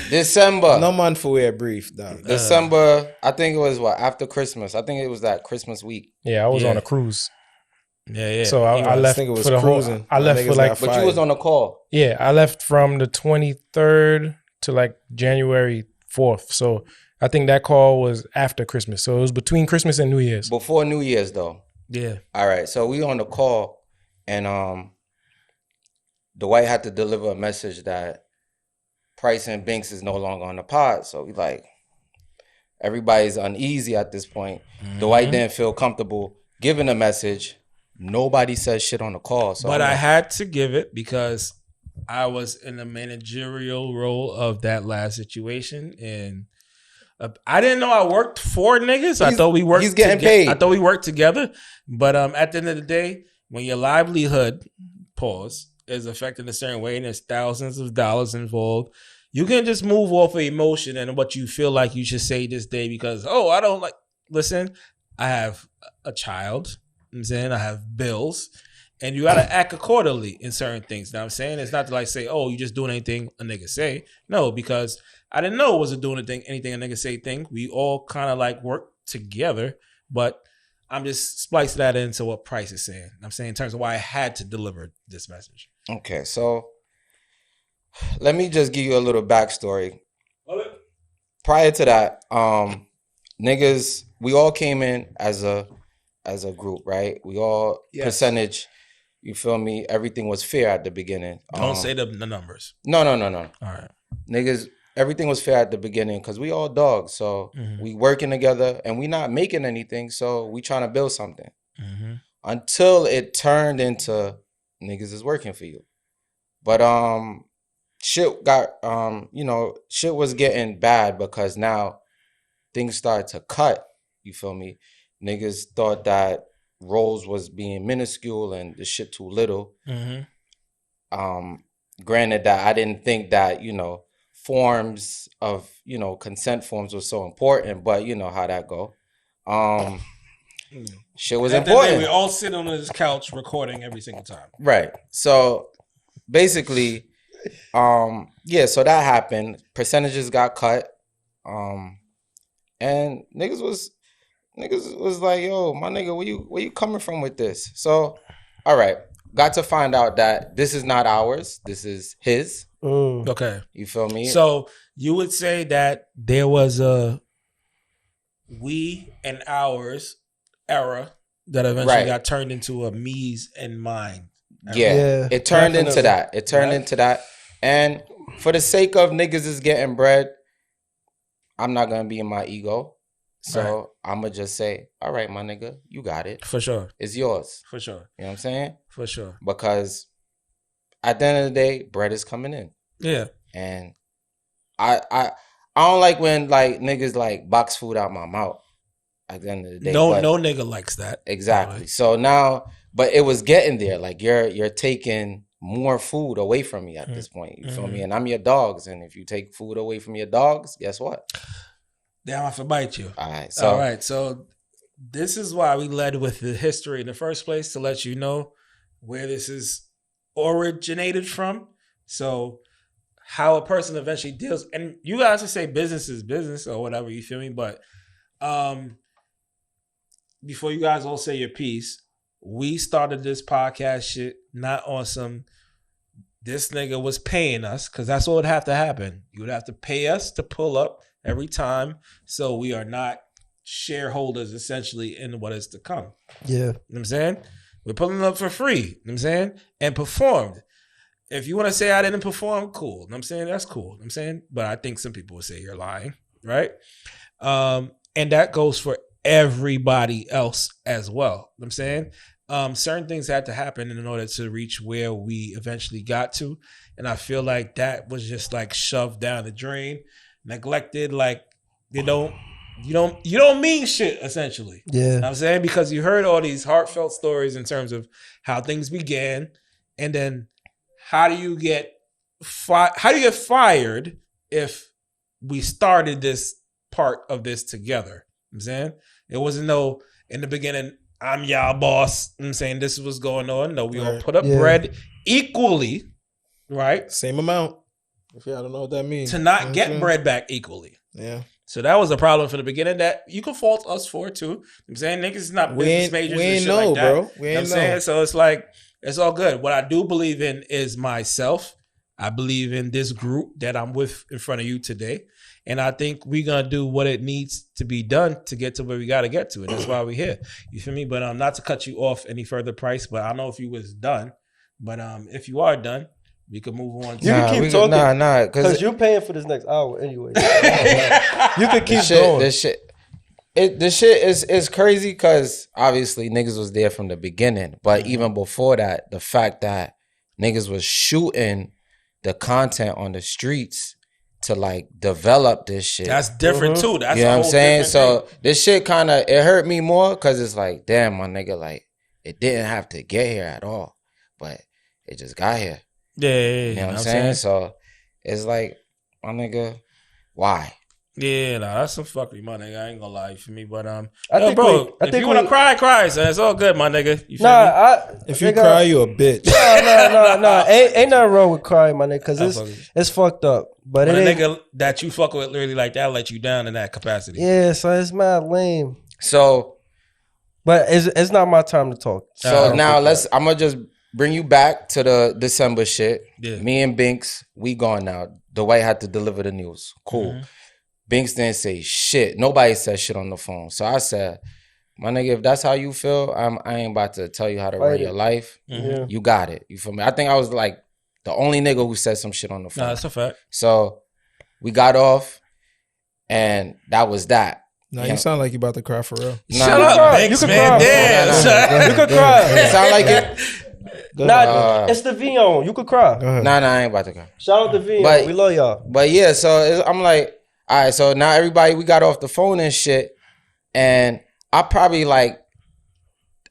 December. No man for wear brief, dog. December, I think it was after Christmas. I think it was that Christmas week. Yeah, I was on a cruise. Yeah. So I left think it was for the whole. cruising. I left Niggas for like. got But you was on a call. Yeah, I left from the 23rd to like January 4th. So I think that call was after Christmas. So it was between Christmas and New Year's. Before New Year's, though. Yeah. All right, so we on the call, and Dwight had to deliver a message that Price and Binks is no longer on the pod. So we like, everybody's uneasy at this point. Mm-hmm. Dwight didn't feel comfortable giving a message. Nobody says shit on the call. So But I had to give it because I was in the managerial role of that last situation. And I didn't know I worked for niggas. I thought we worked he's getting paid. I thought we worked together. But at the end of the day, when your livelihood, pause, is affected a certain way and there's thousands of dollars involved, you can just move off of emotion and what you feel like you should say this day because, I don't like, listen, I have a child. You know what I'm saying I have bills. And you got to act accordingly in certain things. Now I'm saying it's not to like say, you just doing anything a nigga say. No, because I didn't know it was a doing anything a nigga say thing. We all kind of like work together, but I'm just splicing that into what Price is saying. I'm saying in terms of why I had to deliver this message. Okay, so let me just give you a little backstory. Prior to that, niggas, we all came in as a group, right? We all percentage. You feel me? Everything was fair at the beginning. Don't say the numbers. No. All right. Niggas, everything was fair at the beginning because we all dogs. So we working together and we not making anything. So we trying to build something. Until it turned into niggas is working for you. But shit got shit was getting bad because now things started to cut. You feel me? Niggas thought that roles was being minuscule and the shit too little. Granted that I didn't think that, forms of, consent forms were so important, but you know how that go. Shit was important. We all sit on this couch recording every single time. Right. So basically, so that happened. Percentages got cut. And niggas was like, yo, my nigga, where you coming from with this? So, all right. Got to find out that this is not ours. This is his. Okay. You feel me? So you would say that there was a we and ours era that eventually Right. got turned into a me's and mine. Yeah, it turned into definitely. that. It turned Right. into that. And for the sake of niggas is getting bread, I'm not gonna be in my ego. So I'ma just say, all right, my nigga, you got it. For sure. It's yours. For sure. You know what I'm saying? For sure. Because at the end of the day, bread is coming in. Yeah. And I don't like when like niggas like box food out my mouth at the end of the day. No But nigga likes that. exactly. So now, but it was getting there. Like you're taking more food away from me at this point. You feel me? And I'm your dogs. And if you take food away from your dogs, guess what? Damn, I have to bite you. All right. So this is why we led with the history in the first place, to let you know where this is originated from. So how a person eventually deals, and you guys can say business is business or whatever, you feel me? But before you guys all say your piece, we started this podcast shit not on some, this nigga was paying us, because that's what would have to happen. You would have to pay us to pull up every time, so we are not shareholders essentially in what is to come. Yeah. You know what I'm saying? We're pulling up for free, you know what I'm saying? And performed. If you want to say I didn't perform, cool. You know what I'm saying? That's cool. You know what I'm saying? But I think some people would say you're lying, right? And that goes for everybody else as well. You know what I'm saying? Certain things had to happen in order to reach where we eventually got to. And I feel like that was just like shoved down the drain, neglected, like you don't mean shit, essentially. Yeah. You know what I'm saying? Because you heard all these heartfelt stories in terms of how things began, and then how do you get fired if we started this part of this together? You know what I'm saying? It wasn't no, in the beginning, I'm y'all boss. You know what I'm saying, this is what's going on. No, we all put up bread equally, right? Same amount. If y'all don't know what that means. To not get bread back equally. Yeah. So that was a problem from the beginning that you can fault us for too. You know what I'm saying, niggas is not business majors and shit like that. Bro. We You know what I'm saying? So it's like, it's all good. What I do believe in is myself. I believe in this group that I'm with in front of you today. And I think we're going to do what it needs to be done to get to where we got to get to. And that's why we're here. You feel me? But not to cut you off any further, Price, but I don't know if you was done. But if you are done, we can move on. You can keep talking. Nah, because you're paying for this next hour anyway. You can keep going. This shit is crazy because obviously niggas was there from the beginning. But even before that, the fact that niggas was shooting the content on the streets to like develop this shit. That's different too. That's, you know a what I'm whole saying? different So thing. this shit kind of, it hurt me more because it's like, damn, my nigga, like it didn't have to get here at all, but it just got here. Yeah. You know what I'm saying? So it's like, my nigga, why? Yeah, nah, that's some fuckery, my nigga. I ain't gonna lie, you feel me? But I think if you wanna cry, son, it's all good, my nigga. You feel me? If you cry, you a bitch. No. Ain't nothing wrong with crying, my nigga, because it's fucked up. But When it a ain't. nigga that you fuck with literally like that let you down in that capacity. Yeah, so it's mad lame. So, but it's not my time to talk. now I'm gonna just bring you back to the December shit. Yeah. Me and Binks, we gone now. Dwight had to deliver the news. Cool. Mm-hmm. Binks didn't say shit. Nobody said shit on the phone. So I said, my nigga, if that's how you feel, I ain't about to tell you how to run your life. Yeah. You got it. You feel me? I think I was like the only nigga who said some shit on the phone. Nah, that's a fact. So we got off, and that was that. Nah, you sound like you about to cry for real. Shut up, Binks, You can man. cry. Damn, son. You could cry. It sound like it? Nah, it's the Vion. You could cry. Nah, I ain't about to cry. Shout out to Vion. But- We love y'all. But yeah, so I'm like, all right, so now everybody, we got off the phone and shit. And I probably like,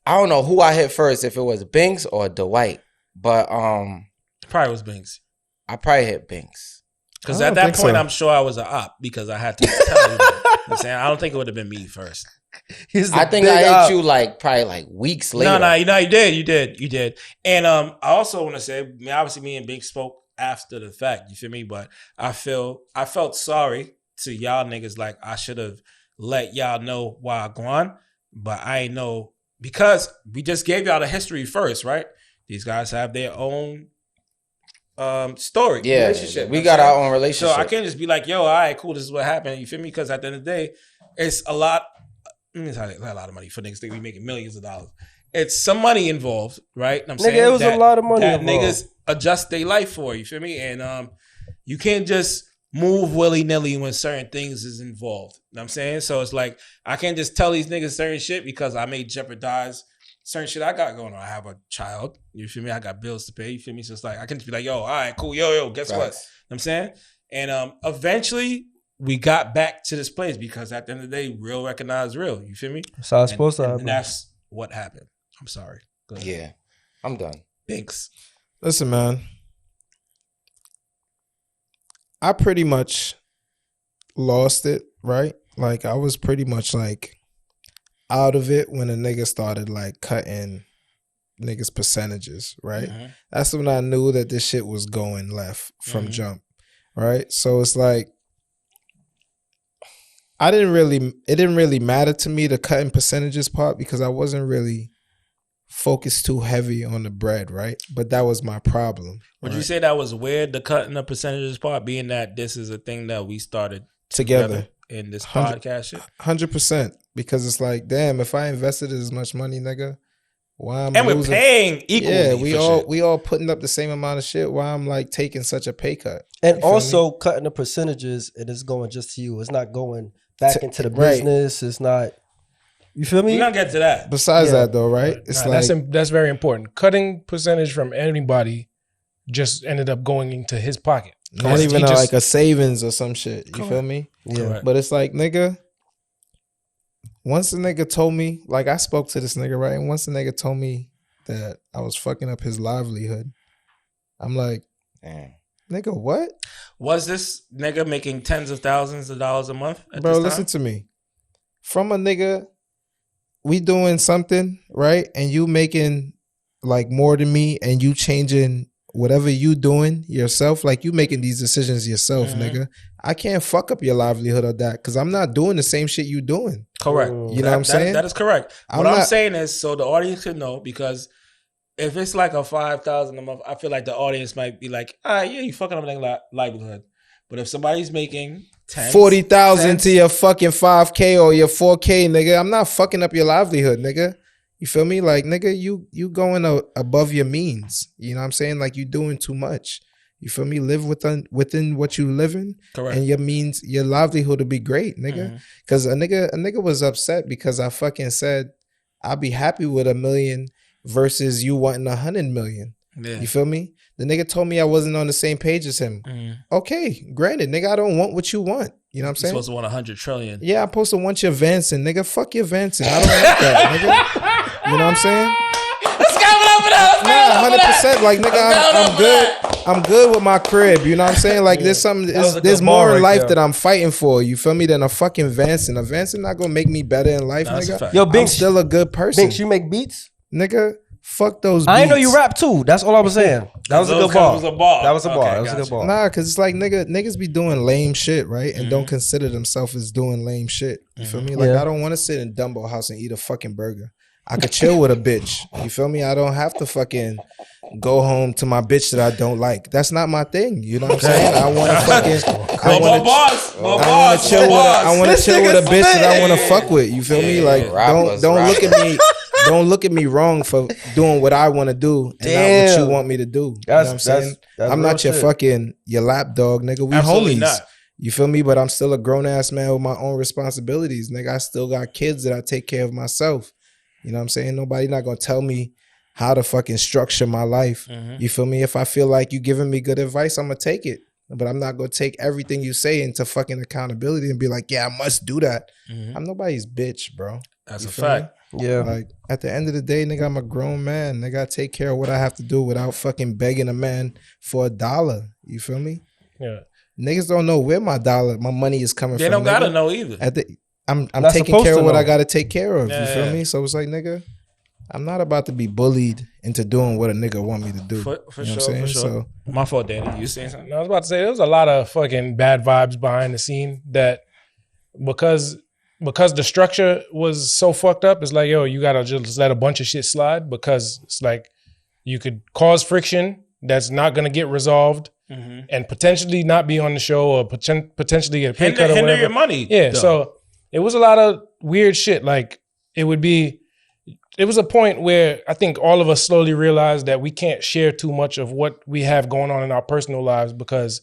I don't know who I hit first, if it was Binks or Dwight. But Probably was Binks. I probably hit Binks. Because I at don't that think point, so. I'm sure I was an op because I had to tell you that. You know what I'm saying? I don't think it would have been me first. I think I hit you like probably like weeks later. No, you did. And I also want to say, I mean, obviously, me and Binks spoke after the fact. You feel me? But I felt sorry to y'all niggas. Like I should have let y'all know why I gone, but I ain't know because we just gave y'all the history first, right? These guys have their own story, Yeah, relationship. we You know got what I'm our saying? own relationship. So I can't just be like, yo, all right, cool, this is what happened. You feel me? Because at the end of the day, it's a lot it's not a lot of money for niggas think we making millions of dollars. It's some money involved, right? I'm Nigga, it was a lot of money that involved. niggas adjust their life for. You feel me? And you can't just move willy nilly when certain things is involved. You know what I'm saying? So it's like I can't just tell these niggas certain shit because I may jeopardize certain shit I got going on. I have a child. You feel me? I got bills to pay. You feel me? So it's like I can just be like, yo, all right, cool, yo, guess what? You know what I'm saying? And eventually we got back to this place because at the end of the day, real recognize real. You feel me? So I was supposed to happen. And that's what happened. I'm sorry. Go ahead. Yeah, I'm done. Thanks. Listen, man. I pretty much lost it, right? Like I was pretty much like out of it when a nigga started like cutting niggas' percentages, right? Mm-hmm. That's when I knew that this shit was going left from jump, right? So it's like it didn't really matter to me the cutting percentages part because I wasn't really focused too heavy on the bread, right? But that was my problem. Would you say that was weird, the cutting the percentages part, being that this is a thing that we started together in this podcast shit? 100%. Because it's like, damn, if I invested as much money, nigga, why I'm and losing? We're paying equally. Yeah, we all putting up the same amount of shit. Why I'm like taking such a pay cut? And also cutting the percentages, it is going just to you. It's not going back into the business. It's not. You feel me? We're gonna get to that. Besides that, though, right? It's that's very important. Cutting percentage from anybody just ended up going into his pocket. Not even like a savings or some shit. You feel me? Yeah. Correct. But it's like, nigga, once the nigga told me, like I spoke to this nigga, right? And once the nigga told me that I was fucking up his livelihood, I'm like, Damn. nigga, what? Was this nigga making tens of thousands of dollars a month at Bro, this time? listen to me. From a nigga, we doing something, right? And you making like more than me and you changing whatever you doing yourself, like you making these decisions yourself, nigga. I can't fuck up your livelihood of that because I'm not doing the same shit you doing. Correct. You know what I'm saying? That is correct. What I'm saying is, so the audience can know, because if it's like a 5,000 a month, I feel like the audience might be like, all right, yeah, you fucking up their livelihood. But if somebody's making 40,000 to your fucking 5K or your 4K, nigga, I'm not fucking up your livelihood, nigga. You feel me? Like, nigga, you going above your means. You know what I'm saying? Like, you doing too much. You feel me? Live within what you live in. Correct. And your means, your livelihood will be great, nigga. Because a nigga was upset because I fucking said I'll be happy with $1 million versus you wanting 100 million. Yeah. You feel me? The nigga told me I wasn't on the same page as him. Okay, granted, nigga, I don't want what you want. You know what I'm saying? You're supposed to want 100 trillion. Yeah, I'm supposed to want your Vancing, nigga. Fuck your Vancing. I don't want that, nigga. You know what I'm saying? Let's go over that. Nah, 100%. Like, nigga, I'm good with my crib. You know what I'm saying? Like, there's something. There's more in life that I'm fighting for. You feel me? Than a fucking Vancing. A Vancing not gonna make me better in life, nigga. Yo, Binks, I'm still a good person. Binks, you make beats, nigga. Fuck those beats. I know you rap too. That's all I was saying. That was a good ball. That was a ball. That was a good ball. Nah, cause it's like niggas be doing lame shit, right? And don't consider themselves as doing lame shit. You feel me? Like I don't want to sit in Dumbo house and eat a fucking burger. I could chill with a bitch. You feel me? I don't have to fucking go home to my bitch that I don't like. That's not my thing. You know what I'm saying? I want to fucking. I want to chill with a bitch that I want to fuck with. You feel me? Like don't look at me. Don't look at me wrong for doing what I want to do and not what you want me to do. You know what I'm saying? I'm not your lap dog, nigga. We Absolutely homies. Not. You feel me? But I'm still a grown ass man with my own responsibilities, nigga. I still got kids that I take care of myself. You know what I'm saying? Nobody not gonna tell me how to fucking structure my life. You feel me? If I feel like you giving me good advice, I'm gonna take it. But I'm not gonna take everything you say into fucking accountability and be like, yeah, I must do that. I'm nobody's bitch, bro. That's you a fact. Me? Yeah. Like at the end of the day, nigga, I'm a grown man. Nigga, I take care of what I have to do without fucking begging a man for $1. You feel me? Yeah. Niggas don't know where my money is coming from. They don't gotta know either. I'm taking care of what I gotta take care of. You feel me? So it's like, nigga, I'm not about to be bullied into doing what a nigga want me to do. For you know sure. So, my fault, Danny. You saying something? I was about to say there was a lot of fucking bad vibes behind the scene that because the structure was so fucked up, it's like, yo, you gotta just let a bunch of shit slide because it's like you could cause friction that's not gonna get resolved and potentially not be on the show or potentially get a pay cut or whatever. Hinder your money. Yeah, though. so it was a lot of weird shit. Like it was a point where I think all of us slowly realized that we can't share too much of what we have going on in our personal lives because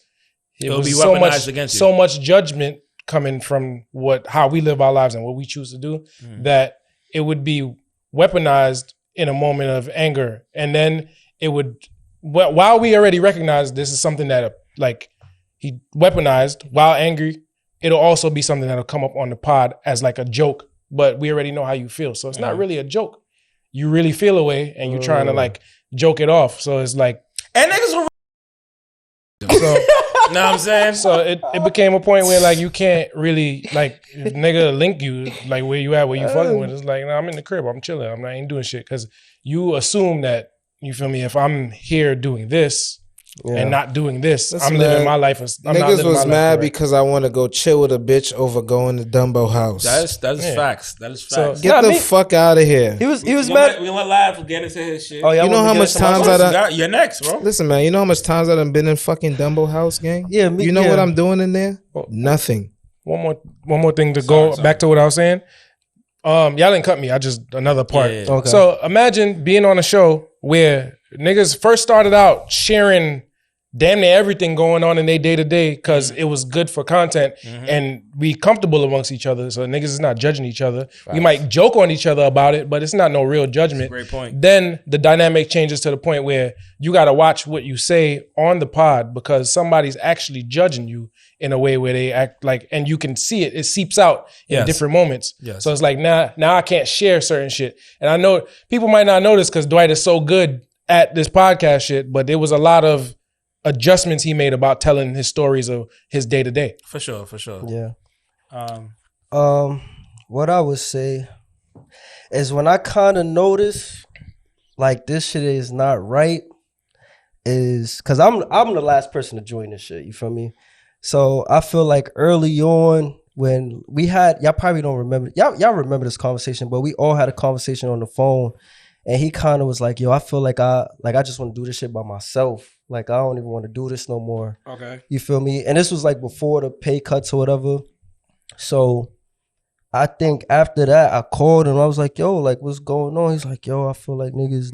It'll be weaponized against you. So much judgment coming from how we live our lives and what we choose to do that it would be weaponized in a moment of anger. And then it would, while we already recognize this is something that like he weaponized while angry, it'll also be something that'll come up on the pod as like a joke, but we already know how you feel. So it's not really a joke. You really feel a way and you're trying to like joke it off. So it's like, and niggas will so, know what I'm saying? So it became a point where like you can't really like if nigga link you like where you at, where you fucking with. It's like, nah, I'm in the crib, I'm chilling, I ain't doing shit. Cause you assume that, you feel me, if I'm here doing this and not doing this, Listen, I'm living man, my life. I'm not niggas living was my life mad correct. because I want to go chill with a bitch over going to Dumbo house. That is facts. That is So, facts. Get the fuck out of here. He was we mad. we gonna laugh. We'll get into his shit. Oh, yeah, You know how much times I done. You're next, bro. Listen, man. You know how much times I done been in fucking Dumbo house, gang? Yeah, You know what I'm doing in there? Nothing. One more thing to go back to what I was saying. Y'all didn't cut me. I just another part. Yeah. Okay. So imagine being on a show where niggas first started out sharing damn near everything going on in their day to day because it was good for content and we comfortable amongst each other. So niggas is not judging each other. We might joke on each other about it, but it's not no real judgment. Great point. Then the dynamic changes to the point where you got to watch what you say on the pod because somebody's actually judging you in a way where they act like, and you can see it seeps out in different moments. Yes. So it's like now I can't share certain shit. And I know people might not know this because Dwight is so good at this podcast shit, but there was a lot of adjustments he made about telling his stories of his day to day. For sure. Yeah. What I would say is when I kind of notice like this shit is not right is because I'm the last person to join this shit. You feel me? So I feel like early on when we had, y'all probably don't remember, y'all remember this conversation, but we all had a conversation on the phone. And he kind of was like, yo, I feel like I just want to do this shit by myself. Like, I don't even want to do this no more. Okay. You feel me? And this was like before the pay cuts or whatever. So I think after that, I called him. I was like, yo, like, what's going on? He's like, yo, I feel like niggas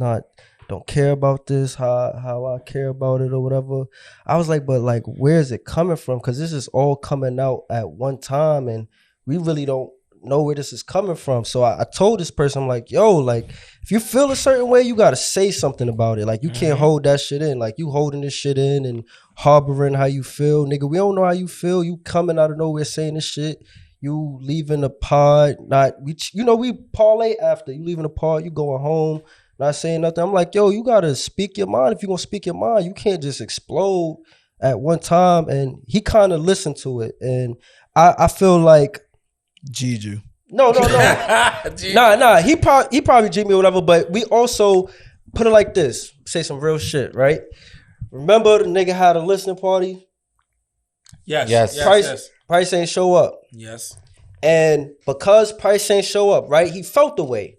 don't care about this, how I care about it or whatever. I was like, but like, where is it coming from? Because this is all coming out at one time and we really don't know where this is coming from. So I told this person, I'm like, yo, like, if you feel a certain way, you got to say something about it. Like, you can't hold that shit in. Like, you holding this shit in and harboring how you feel. Nigga, we don't know how you feel. You coming out of nowhere saying this shit. You leaving the pod, we parlay after. You leaving the pod, you going home, not saying nothing. I'm like, yo, you got to speak your mind. If you're going to speak your mind, you can't just explode at one time. And he kind of listened to it. And I feel like, Juju. No. Nah. He probably G me or whatever, but we also put it like this. Say some real shit, right? Remember the nigga had a listening party? Yes. Price ain't show up. Yes. And because Price ain't show up, right? He felt the way.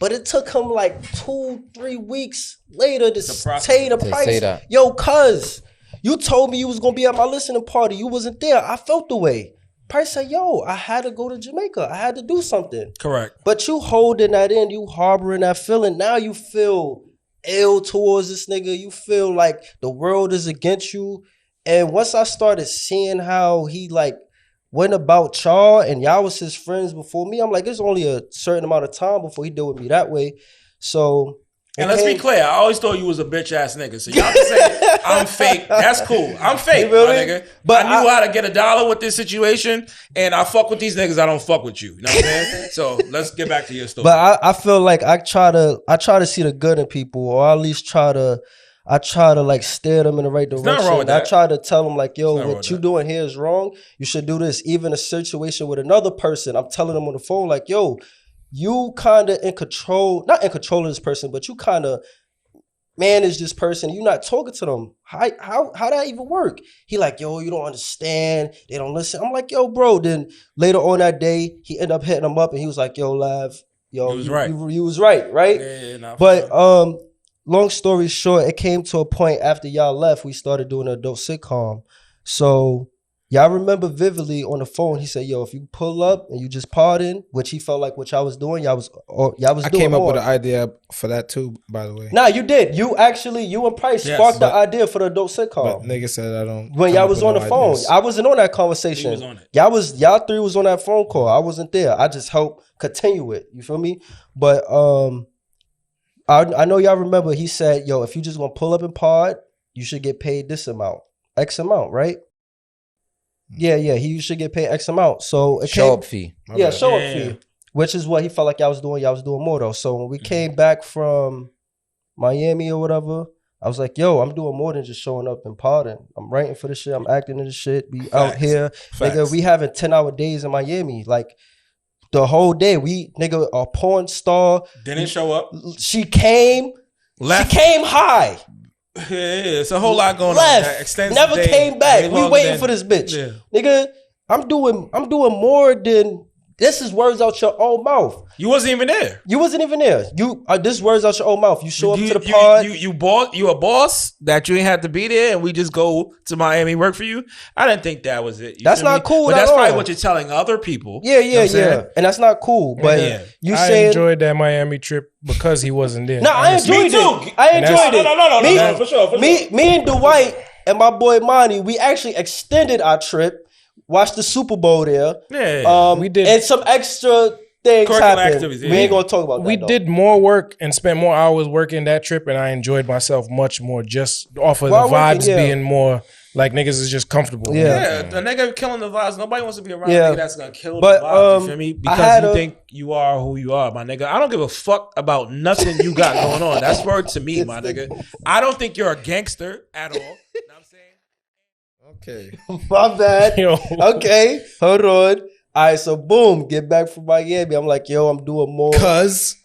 But it took him like 2-3 weeks later to say the Price. Say that. Yo, cuz, you told me you was gonna be at my listening party. You wasn't there. I felt the way. Price said, yo, I had to go to Jamaica. I had to do something. Correct. But you holding that in, you harboring that feeling. Now you feel ill towards this nigga. You feel like the world is against you. And once I started seeing how he like went about y'all and y'all was his friends before me, I'm like, there's only a certain amount of time before he deal with me that way. So... And let's be clear, I always thought you was a bitch ass nigga. So y'all can say I'm fake. That's cool. I'm fake, my nigga. But I knew how to get $1 with this situation, and I fuck with these niggas. I don't fuck with you. You know what I'm saying? So let's get back to your story. But I feel like I try to see the good in people, or at least try to like steer them in the right direction. Nothing wrong with that. I try to tell them like, yo, Nothing wrong what you doing here is wrong. You should do this. Even a situation with another person, I'm telling them on the phone like, yo, you kind of in control, not in control of this person, but you kind of manage this person. You're not talking to them. How that even work? He like, yo, you don't understand. They don't listen. I'm like, yo, bro. Then later on that day, he ended up hitting him up and he was like, yo, Lav, yo, He was right. You was right? Yeah, nah, but long story short, it came to a point after y'all left, we started doing an adult sitcom. So Y'all remember vividly on the phone, he said, yo, if you pull up and you just pardon, which he felt like what y'all was doing, y'all was I doing came up more. with an idea for that too, by the way. Nah, you did. You and Price sparked the idea for the adult sitcom. But nigga said I don't. When y'all was on the phone. I wasn't on that conversation. He was on it. Y'all three was on that phone call. I wasn't there. I just helped continue it. You feel me? But I know y'all remember he said, yo, if you just gonna pull up and pod, you should get paid this amount. X amount, right? Yeah, he should get paid X amount. So it Show up fee. Show up fee. Which is what he felt like y'all was doing. Y'all was doing more though. So when we came back from Miami or whatever, I was like, yo, I'm doing more than just showing up and podding. I'm writing for the shit. I'm acting in the shit. We out here. Nigga, we having 10-hour days in Miami. Like the whole day. Nigga, a porn star. Didn't show up. She came. Left. She came high. Yeah, it's a whole lot going Left. on. Never came back. We waiting for this bitch. Yeah. Nigga, I'm doing more than this is words out your own mouth. You wasn't even there. You wasn't even there. You this words out your own mouth. You show up to the pod. You a boss that you ain't had to be there, and we just go to Miami work for you. I didn't think that was it. That's not cool. But that's all. probably what you're telling other people. Yeah, You know what I'm saying? and that's not cool. But you I saying enjoyed that Miami trip because he wasn't there. no, I enjoyed it. I enjoyed it. No, for sure. Me and Dwight and my boy Monty, we actually extended our trip. Watched the Super Bowl there. Yeah, we did. And some extra things happened. Activities, We ain't gonna talk about that. We did more work and spent more hours working that trip, and I enjoyed myself much more just off of While the vibes working, being more like niggas is just comfortable. Yeah. the nigga killing the vibes. Nobody wants to be around Yeah. a nigga that's gonna kill But, the vibes. You feel me? Because you think you are who you are, my nigga. I don't give a fuck about nothing you got going on. That's word to me, my nigga. I don't think you're a gangster at all. You know what I'm saying? Okay. My bad. Yo. Okay, hold on. All right, so boom, get back from Miami. I'm like, yo, I'm doing more. Cuz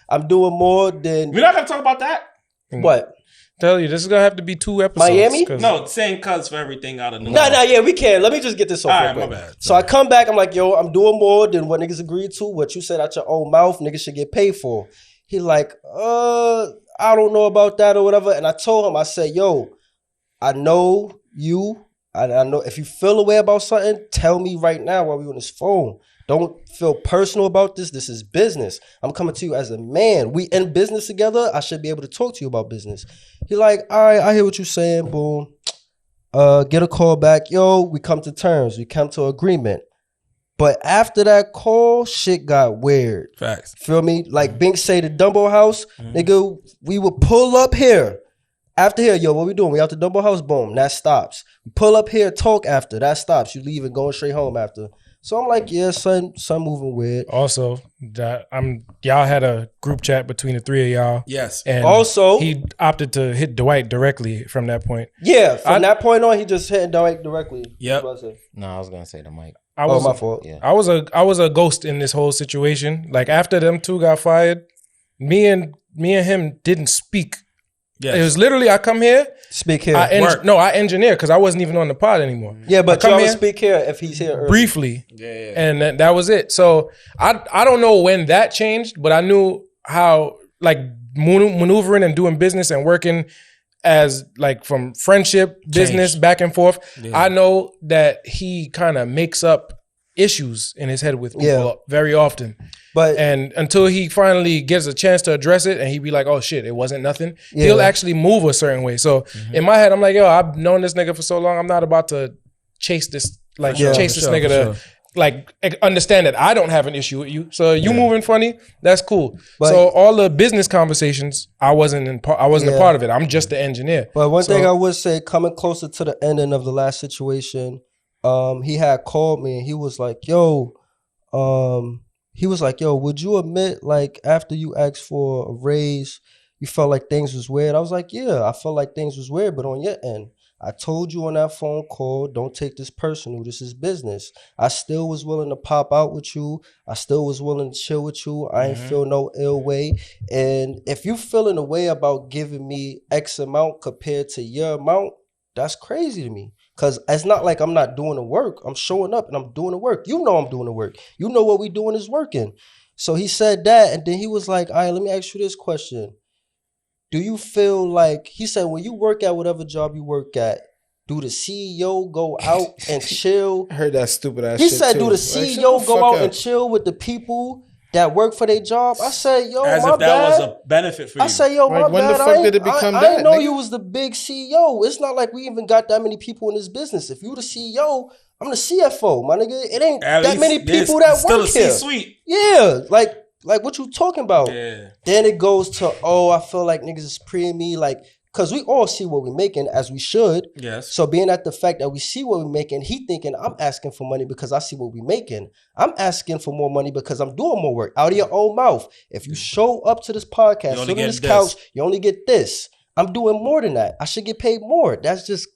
I'm doing more than We're not gonna talk about that. what? Tell you, this is gonna have to be 2 episodes. Miami? 'cause- No, saying cuz for everything out of the No, yeah, we can. Let me just get this off. All real right, my quick. bad. So I come back, I'm like, yo, I'm doing more than what niggas agreed to. What you said out your own mouth, niggas should get paid for. He like, I don't know about that or whatever. And I told him, I said, yo, I know you. I know if you feel a way about something, tell me right now while we on this phone. Don't feel personal about this. This is business. I'm coming to you as a man. We in business together. I should be able to talk to you about business. He like, all right, I hear what you're saying. Boom. Get a call back. Yo, we come to terms. We come to agreement. But after that call, shit got weird. Facts. Feel me? Like Bink say the Dumbo house, nigga, we would pull up here. After here, yo, what we doing? We out the Dumbo house, boom, that stops. We pull up here, talk after, that stops. You leave and going straight home after. So I'm like, yeah, son moving weird. Also, y'all had a group chat between the 3 of y'all. Yes. And Also, he opted to hit Dwight directly from that point. Yeah, from that point on, he just hit Dwight directly. Yep. What I say? No, I was gonna say the mic. I was my fault. Yeah. I was a ghost in this whole situation. Like after them two got fired, me and him didn't speak. Yes. It was literally I come here. Speak here. I engineer because I wasn't even on the pod anymore. Yeah, but I come y'all here would speak here if he's here early. briefly, Yeah. and that was it. So I don't know when that changed, but I knew how like maneuvering and doing business and working as like from friendship, business, back and forth. Yeah. I know that he kind of makes up issues in his head with people very often. But And until he finally gets a chance to address it and he be like, oh shit, it wasn't nothing, he'll actually move a certain way. So in my head, I'm like, yo, I've known this nigga for so long. I'm not about to chase this nigga to like understand that I don't have an issue with you. So you moving funny, that's cool. But- so all the business conversations, I wasn't a part of it. I'm just the engineer. But one thing I would say, coming closer to the ending of the last situation, he had called me and he was like, yo, would you admit, like, after you asked for a raise, you felt like things was weird? I was like, yeah, I felt like things was weird, but on your end, I told you on that phone call, don't take this personal. This is business. I still was willing to pop out with you. I still was willing to chill with you. I ain't feel no ill way. And if you feeling a way about giving me X amount compared to your amount, that's crazy to me. Because it's not like I'm not doing the work. I'm showing up and I'm doing the work. You know I'm doing the work. You know what we doing is working. So he said that, and then he was like, all right, let me ask you this question. Do you feel like, he said, when you work at whatever job you work at, do the CEO go out and chill? I heard that stupid ass He shit said, too. do the Like, shut CEO the go fuck out up. and chill with the people that work for their job? I said, yo, As my if that bad. was a benefit for you. I said, yo, Like, my when the bad. fuck did it become I that, didn't know nigga? you was the big CEO. It's not like we even got that many people in this business. If you the CEO, I'm the CFO, my nigga. It ain't At that least many there's people that still work a here. C-suite. Yeah, like what you talking about? Yeah. Then it goes to, oh, I feel like niggas is pre me, like, cause we all see what we making as we should. Yes. So being at the fact that we see what we making, he thinking I'm asking for money because I see what we making. I'm asking for more money because I'm doing more work out of your own mouth. If you show up to this podcast, You only sit on get this this. couch, you only get this. I'm doing more than that. I should get paid more. That's just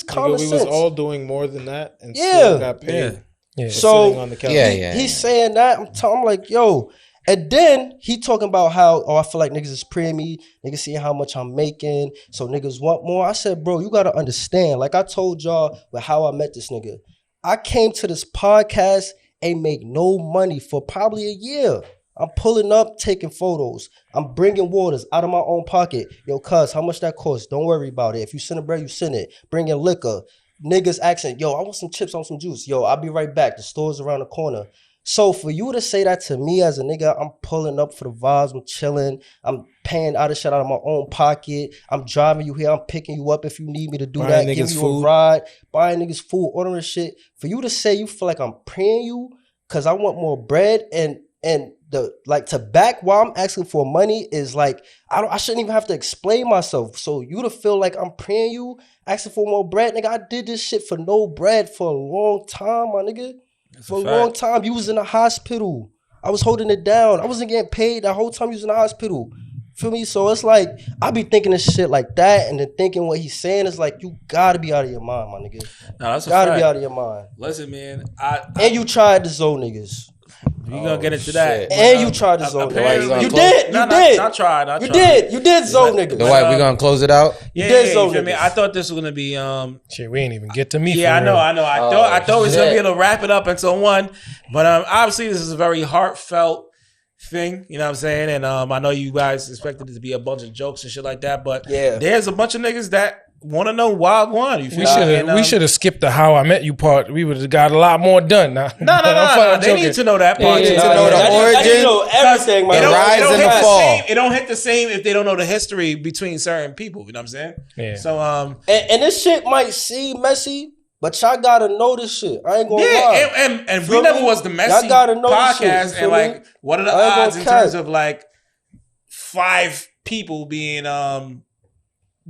common Nigga, we sense. was all doing more than that and Yeah. still got paid. Yeah. Yeah. for So sitting on the couch. he's saying that. I'm like, yo. And then he talking about how, I feel like niggas is preying me. Niggas seeing how much I'm making. So niggas want more. I said, bro, you got to understand. Like I told y'all with how I met this nigga. I came to this podcast and make no money for probably a year. I'm pulling up, taking photos. I'm bringing waters out of my own pocket. Yo, cuz, how much that costs? Don't worry about it. If you send a bread, you send it. Bringing liquor. Niggas asking, yo, I want some chips, I want some juice. Yo, I'll be right back. The store's around the corner. So for you to say that to me as a nigga, I'm pulling up for the vibes, I'm chilling, I'm paying out of shit out of my own pocket, I'm driving you here, I'm picking you up if you need me to do Buying that, niggas giving you food. a ride, buying niggas food, ordering shit. For you to say you feel like I'm praying you because I want more bread and the like to back while I'm asking for money is like I shouldn't even have to explain myself. So you to feel like I'm praying you, asking for more bread, nigga. I did this shit for no bread for a long time, my nigga. For a long time, you was in the hospital. I was holding it down. I wasn't getting paid that whole time you was in the hospital. Feel me? So it's like, I be thinking this shit like that and then thinking what he's saying is like, you gotta be out of your mind, my nigga. No, that's a Gotta fact. be out of your mind. Listen, man. And you tried the Zoe niggas. We gonna get into that. And you tried the Zoe apparently- niggas. You close- did. No, You did. I tried. You did. You did Zoe niggas. The white, we gonna close it out. Yeah, did yeah, Zoe you feel me? niggas. I thought this was gonna be Shit, we ain't even get to me. Yeah, I for know, real. I know. I thought we was gonna be shit. able to wrap it up until 1, but obviously this is a very heartfelt thing. You know what I'm saying? And I know you guys expected it to be a bunch of jokes and shit like that, but Yeah. there's a bunch of niggas that want to know why I won. You feel We should have skipped the how I met you part. We would have got a lot more done. Nah. No. I'm They joking. need to know that part. They need too. to know the I origin. need to know everything, my The nigga. rise and hit the fall. same- it don't hit the same if they don't know the history between certain people. You know what I'm saying? Yeah. So And this shit might seem messy, but y'all gotta know this shit. I ain't gonna lie. yeah, and we Feel never me? was the Y'all messy gotta know this shit, podcast. you And feel like, me? what are the I ain't odds gonna in terms cap. of like 5 people being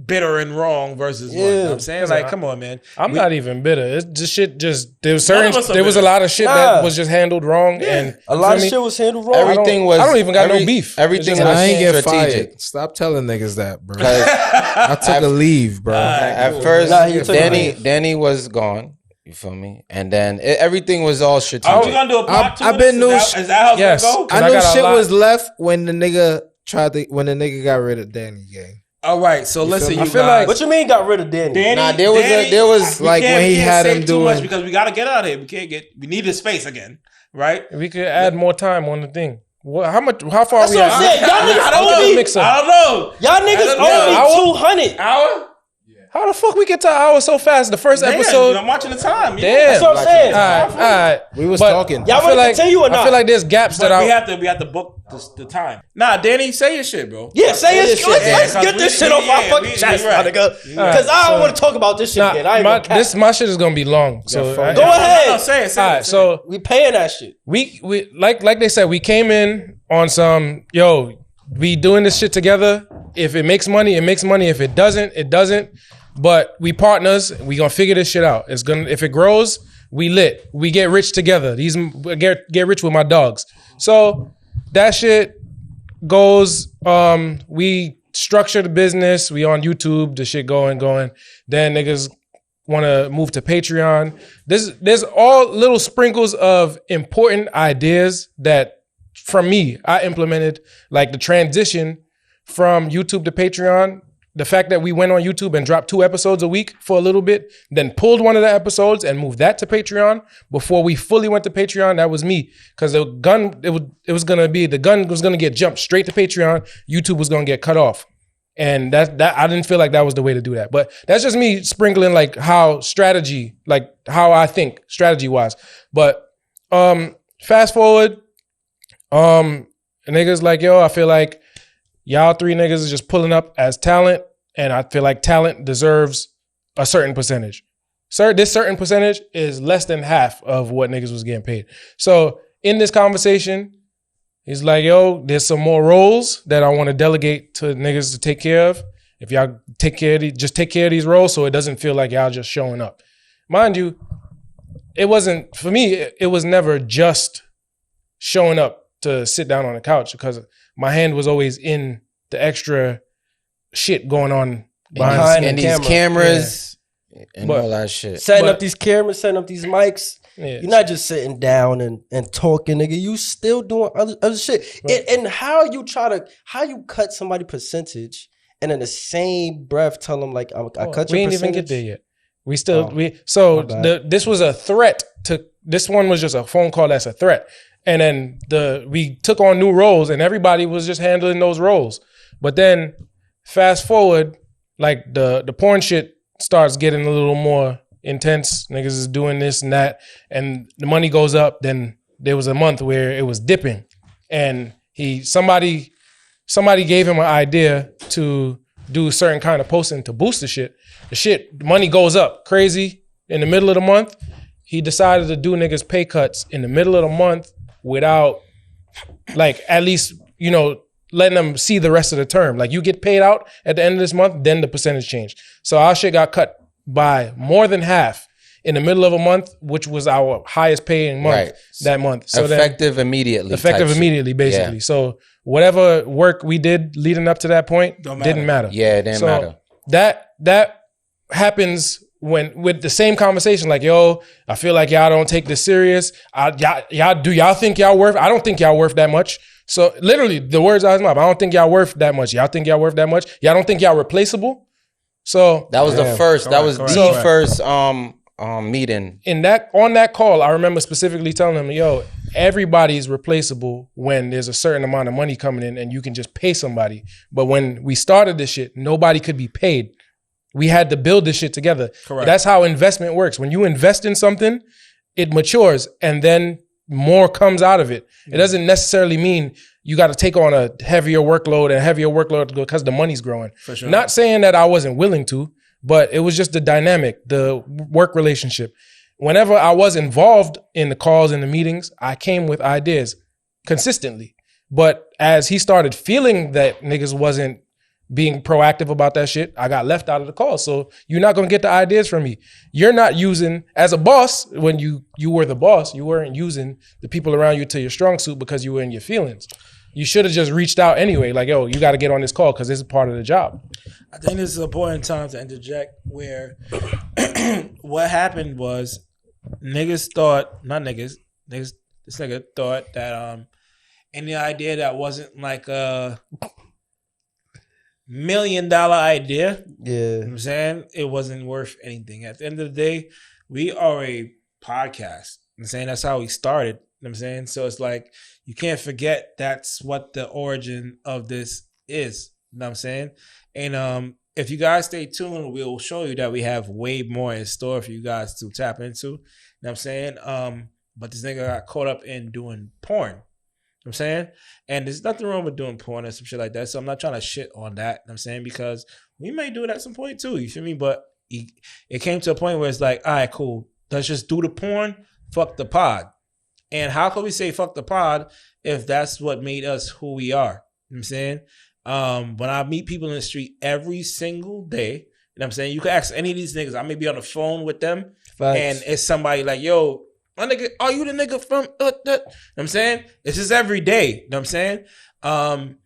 bitter and wrong versus one? You know what I'm saying? Like, come on, man. I'm not even bitter. It's just shit. There was None of us are there was a bitter. lot of shit Nah. that was just handled wrong, and A lot you of feel me? shit was handled wrong. Everything was. I don't even got no beef. Everything It's was just- I ain't get strategic. fired. Stop telling niggas that, bro. 'Cause I took a leave, bro. At first, Nah, he took a Danny leave. Danny was gone. You feel me? And then everything was all Are we strategic. gonna do a part 2? I've been new. Is that how it's Yes. gonna go? 'Cause I I knew got a shit lot- was left when the nigga got rid of Danny gang. All right, so listen, me? you I feel guys. What you mean got rid of Danny? Danny, Nah, there was we like can't- when he we can't had say him too much doing- because we gotta get out of here. We need the space again, right? we could add more time on the thing. How far That's are we what I'm saying. at? Y'all niggas I don't owe know. me. Mix up. I don't know. Y'all niggas Yeah, owe me 200. Hour? How the fuck we get to an hour so fast? The first Damn, episode. I'm watching the time. Damn. That's what I'm saying. All right. We was But talking. Y'all I feel wanna like continue or I not? feel like there's gaps But that we have to book the time. Nah, Danny, say your shit, bro. Yeah, say it. shit, Let's yeah, get this shit off our fucking chest, my nigga. Because I don't want to talk about this shit again. I ain't gonna cap. my shit is gonna be long. So fuck I- it. Go ahead. No, say it. All right, so We paying that shit. we like they said, we came in on some we doing this shit together. If it makes money, it makes money. If it doesn't, it doesn't. But we partners. We gonna figure this shit out. It's gonna if it grows, we lit. We get rich together. These get rich with my dogs. So that shit goes. We structure the business. We on YouTube. The shit going. Then niggas want to move to Patreon. There's all little sprinkles of important ideas that from me I implemented, like the transition from YouTube to Patreon. The fact that we went on YouTube and dropped 2 episodes a week for a little bit, then pulled one of the episodes and moved that to Patreon before we fully went to Patreon. That was me, because the gun was gonna get jumped straight to Patreon. YouTube was gonna get cut off. And that I didn't feel like that was the way to do that. But that's just me sprinkling like how I think strategy wise. But fast forward, niggas like, yo, I feel like y'all three niggas is just pulling up as talent, and I feel like talent deserves a certain percentage. Sir, this certain percentage is less than half of what niggas was getting paid. So in this conversation, he's like, yo, there's some more roles that I want to delegate to niggas to take care of. If y'all take care of these roles so it doesn't feel like y'all just showing up. Mind you, it wasn't, for me, it was never just showing up to sit down on the couch, because my hand was always in the extra shit going on behind these cameras and all that shit. Setting up these cameras, setting up these mics. Yeah. You're not just sitting down and talking, nigga. You still doing other shit. Right. And how you cut somebody percentage and in the same breath tell them like, I cut your percentage. We ain't even get there yet. This was a threat this one was just a phone call that's a threat. And then we took on new roles and everybody was just handling those roles. But then fast forward, like the porn shit starts getting a little more intense. Niggas is doing this and that, and the money goes up. Then there was a month where it was dipping, and somebody gave him an idea to do a certain kind of posting to boost the shit. The money goes up crazy in the middle of the month. He decided to do niggas pay cuts in the middle of the month without, like, at least, letting them see the rest of the term. Like, you get paid out at the end of this month, then the percentage changed. So our shit got cut by more than half in the middle of a month, which was our highest paying month that month. So effective immediately, basically. Yeah. So whatever work we did leading up to that point didn't matter. Yeah, it didn't matter. That happens when with the same conversation, like, yo, I feel like y'all don't take this serious. Y'all think y'all worth? I don't think y'all worth that much. So literally the words out of his mouth, I don't think y'all worth that much. Y'all think y'all worth that much? Y'all don't think y'all replaceable? So that was the first. That was the first meeting. On that call, I remember specifically telling him, yo, everybody's replaceable when there's a certain amount of money coming in and you can just pay somebody. But when we started this shit, nobody could be paid. We had to build this shit together. Correct. That's how investment works. When you invest in something, it matures and then more comes out of it. It doesn't necessarily mean you got to take on a heavier workload because the money's growing. For sure. Not saying that I wasn't willing to, but it was just the dynamic, the work relationship. Whenever I was involved in the calls and the meetings, I came with ideas consistently. But as he started feeling that niggas wasn't being proactive about that shit, I got left out of the call. So you're not going to get the ideas from me. You're not using, as a boss, when you were the boss, you weren't using the people around you to your strong suit because you were in your feelings. You should have just reached out anyway, like, yo, you got to get on this call because this is part of the job. I think this is an important time to interject where what happened was this nigga thought that any idea that wasn't like a $1 million idea, yeah, you know what I'm saying, it wasn't worth anything. At the end of the day, we are a podcast. I'm saying that's how we started. You know what I'm saying? So it's like, you can't forget that's what the origin of this is. You know what I'm saying? And if you guys stay tuned, we'll show you that we have way more in store for you guys to tap into. You know what I'm saying? But this nigga got caught up in doing porn. You know what I'm saying? And there's nothing wrong with doing porn and some shit like that. So I'm not trying to shit on that. You know what I'm saying? Because we may do it at some point too. You feel me? But it came to a point where it's like, all right, cool. Let's just do the porn. Fuck the pod. And how can we say fuck the pod if that's what made us who we are? You know what I'm saying? When I meet people in the street every single day, you know what I'm saying? You can ask any of these niggas. I may be on the phone with them. Facts. And it's somebody like, yo, my nigga, are you the nigga from you know what I'm saying? It's just every day. You know what I'm saying?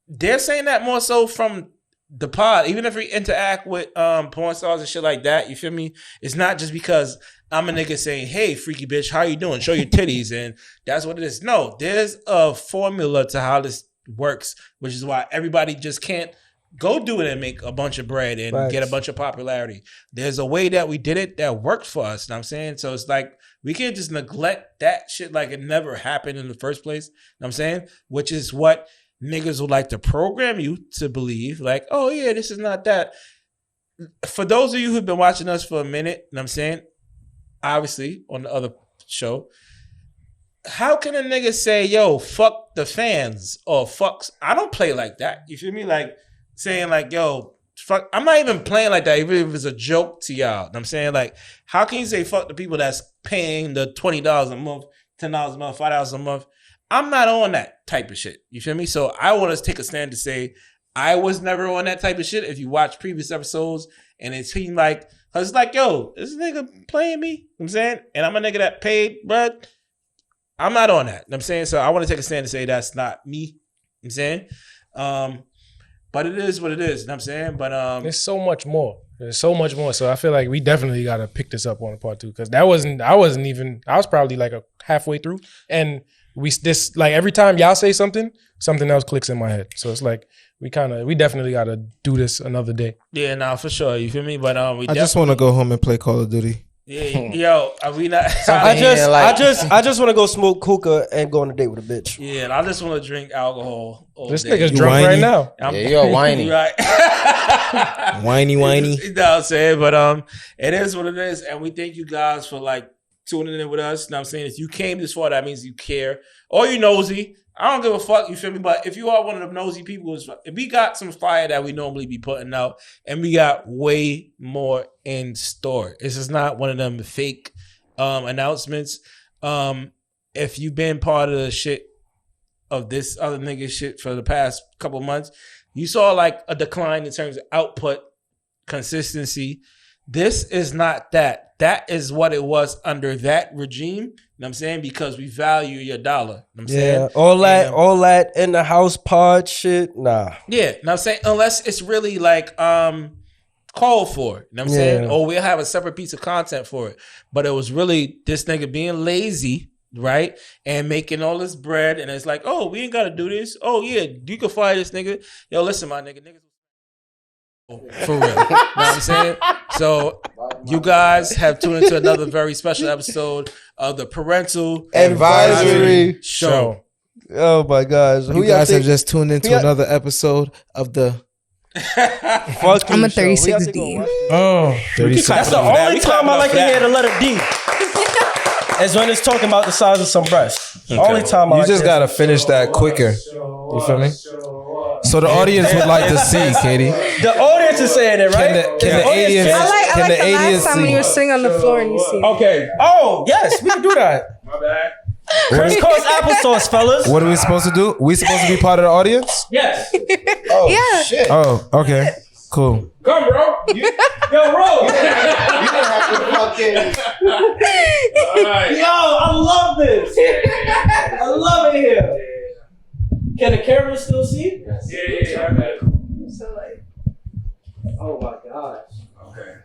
They're saying that more so from the pod. Even if we interact with porn stars and shit like that, you feel me? It's not just because I'm a nigga saying, hey, freaky bitch, how you doing? Show your titties. And that's what it is. No, there's a formula to how this works, which is why everybody just can't go do it and make a bunch of bread and get a bunch of popularity. There's a way that we did it that worked for us. You know what I'm saying? So it's like, we can't just neglect that shit like it never happened in the first place. You know what I'm saying? Which is what niggas would like to program you to believe like, oh yeah, this is not that. For those of you who've been watching us for a minute, you know what I'm saying? Obviously, on the other show, how can a nigga say, yo, fuck the fans or fucks? I don't play like that. You feel me? Like saying like, yo, fuck. I'm not even playing like that, even if it's a joke to y'all. You know what I'm saying? Like, how can you say fuck the people that's paying the $20 a month, $10 a month, $5 a month? I'm not on that type of shit. You feel me? So I want to take a stand to say, I was never on that type of shit. If you watch previous episodes and it seemed like, cause it's like, yo, this nigga playing me, you know what I'm saying? And I'm a nigga that paid, but I'm not on that. You know what I'm saying? So I want to take a stand to say that's not me, you know what I'm saying? But it is what it is, you know what I'm saying? But there's so much more. There's so much more. So I feel like we definitely gotta pick this up on a part 2. Cause I was probably like a halfway through. And like every time y'all say something else clicks in my head. So it's like we definitely gotta do this another day. Yeah, nah, for sure. You feel me? But I just want to go home and play Call of Duty. Yeah, yo, are we not? I just want to go smoke hookah and go on a date with a bitch. Yeah, and I just want to drink alcohol. This day. nigga's drunk whiny? right now. Yeah, you're whiny. Right. Whiny. You know what I'm saying? But it is what it is, and we thank you guys for like tuning in with us. You know what I'm saying? If you came this far, that means you care. Or you nosy. I don't give a fuck, you feel me? But if you are one of the nosy people, if we got some fire that we normally be putting out, and we got way more in store. This is not one of them fake announcements. If you've been part of the shit of this other nigga shit for the past couple months, you saw like a decline in terms of output, consistency. This is not that. That is what it was under that regime. You know what I'm saying? Because we value your dollar. You know what I'm saying? All that in the house pod shit, nah. Yeah, you know what I'm saying? Unless it's really like called for. You know what I'm saying? Or we'll have a separate piece of content for it. But it was really this nigga being lazy, right? And making all this bread. And it's like, oh, we ain't got to do this. Oh, yeah, you can fire this nigga. Yo, listen, my nigga. Niggas for real. You know what I'm saying? So you guys have tuned into another very special episode of the Parental Advisory Show. Oh my gosh. You guys have just tuned into another episode of the I'm a 36D. Oh, 36. That's the only time I like to hear the letter D. Is when it's talking about the size of some breasts. Okay. Only time I You like just to gotta finish that quicker. You feel me? So the audience would like to see, Katie. The audience is saying it, right? Can the audience? I like the audience last time when you were sitting on the floor and you see. Okay. Oh, yes, we can do that. My bad. Crisscross applesauce, fellas. What are we supposed to do? We supposed to be part of the audience? Yes. Oh Yeah. shit. Oh, okay. Cool. Come, bro. Yo, bro. You didn't have to fucking. Yo, I love this. I love it here. Can the camera still see? Yeah, I got it. So like, oh my gosh. Okay.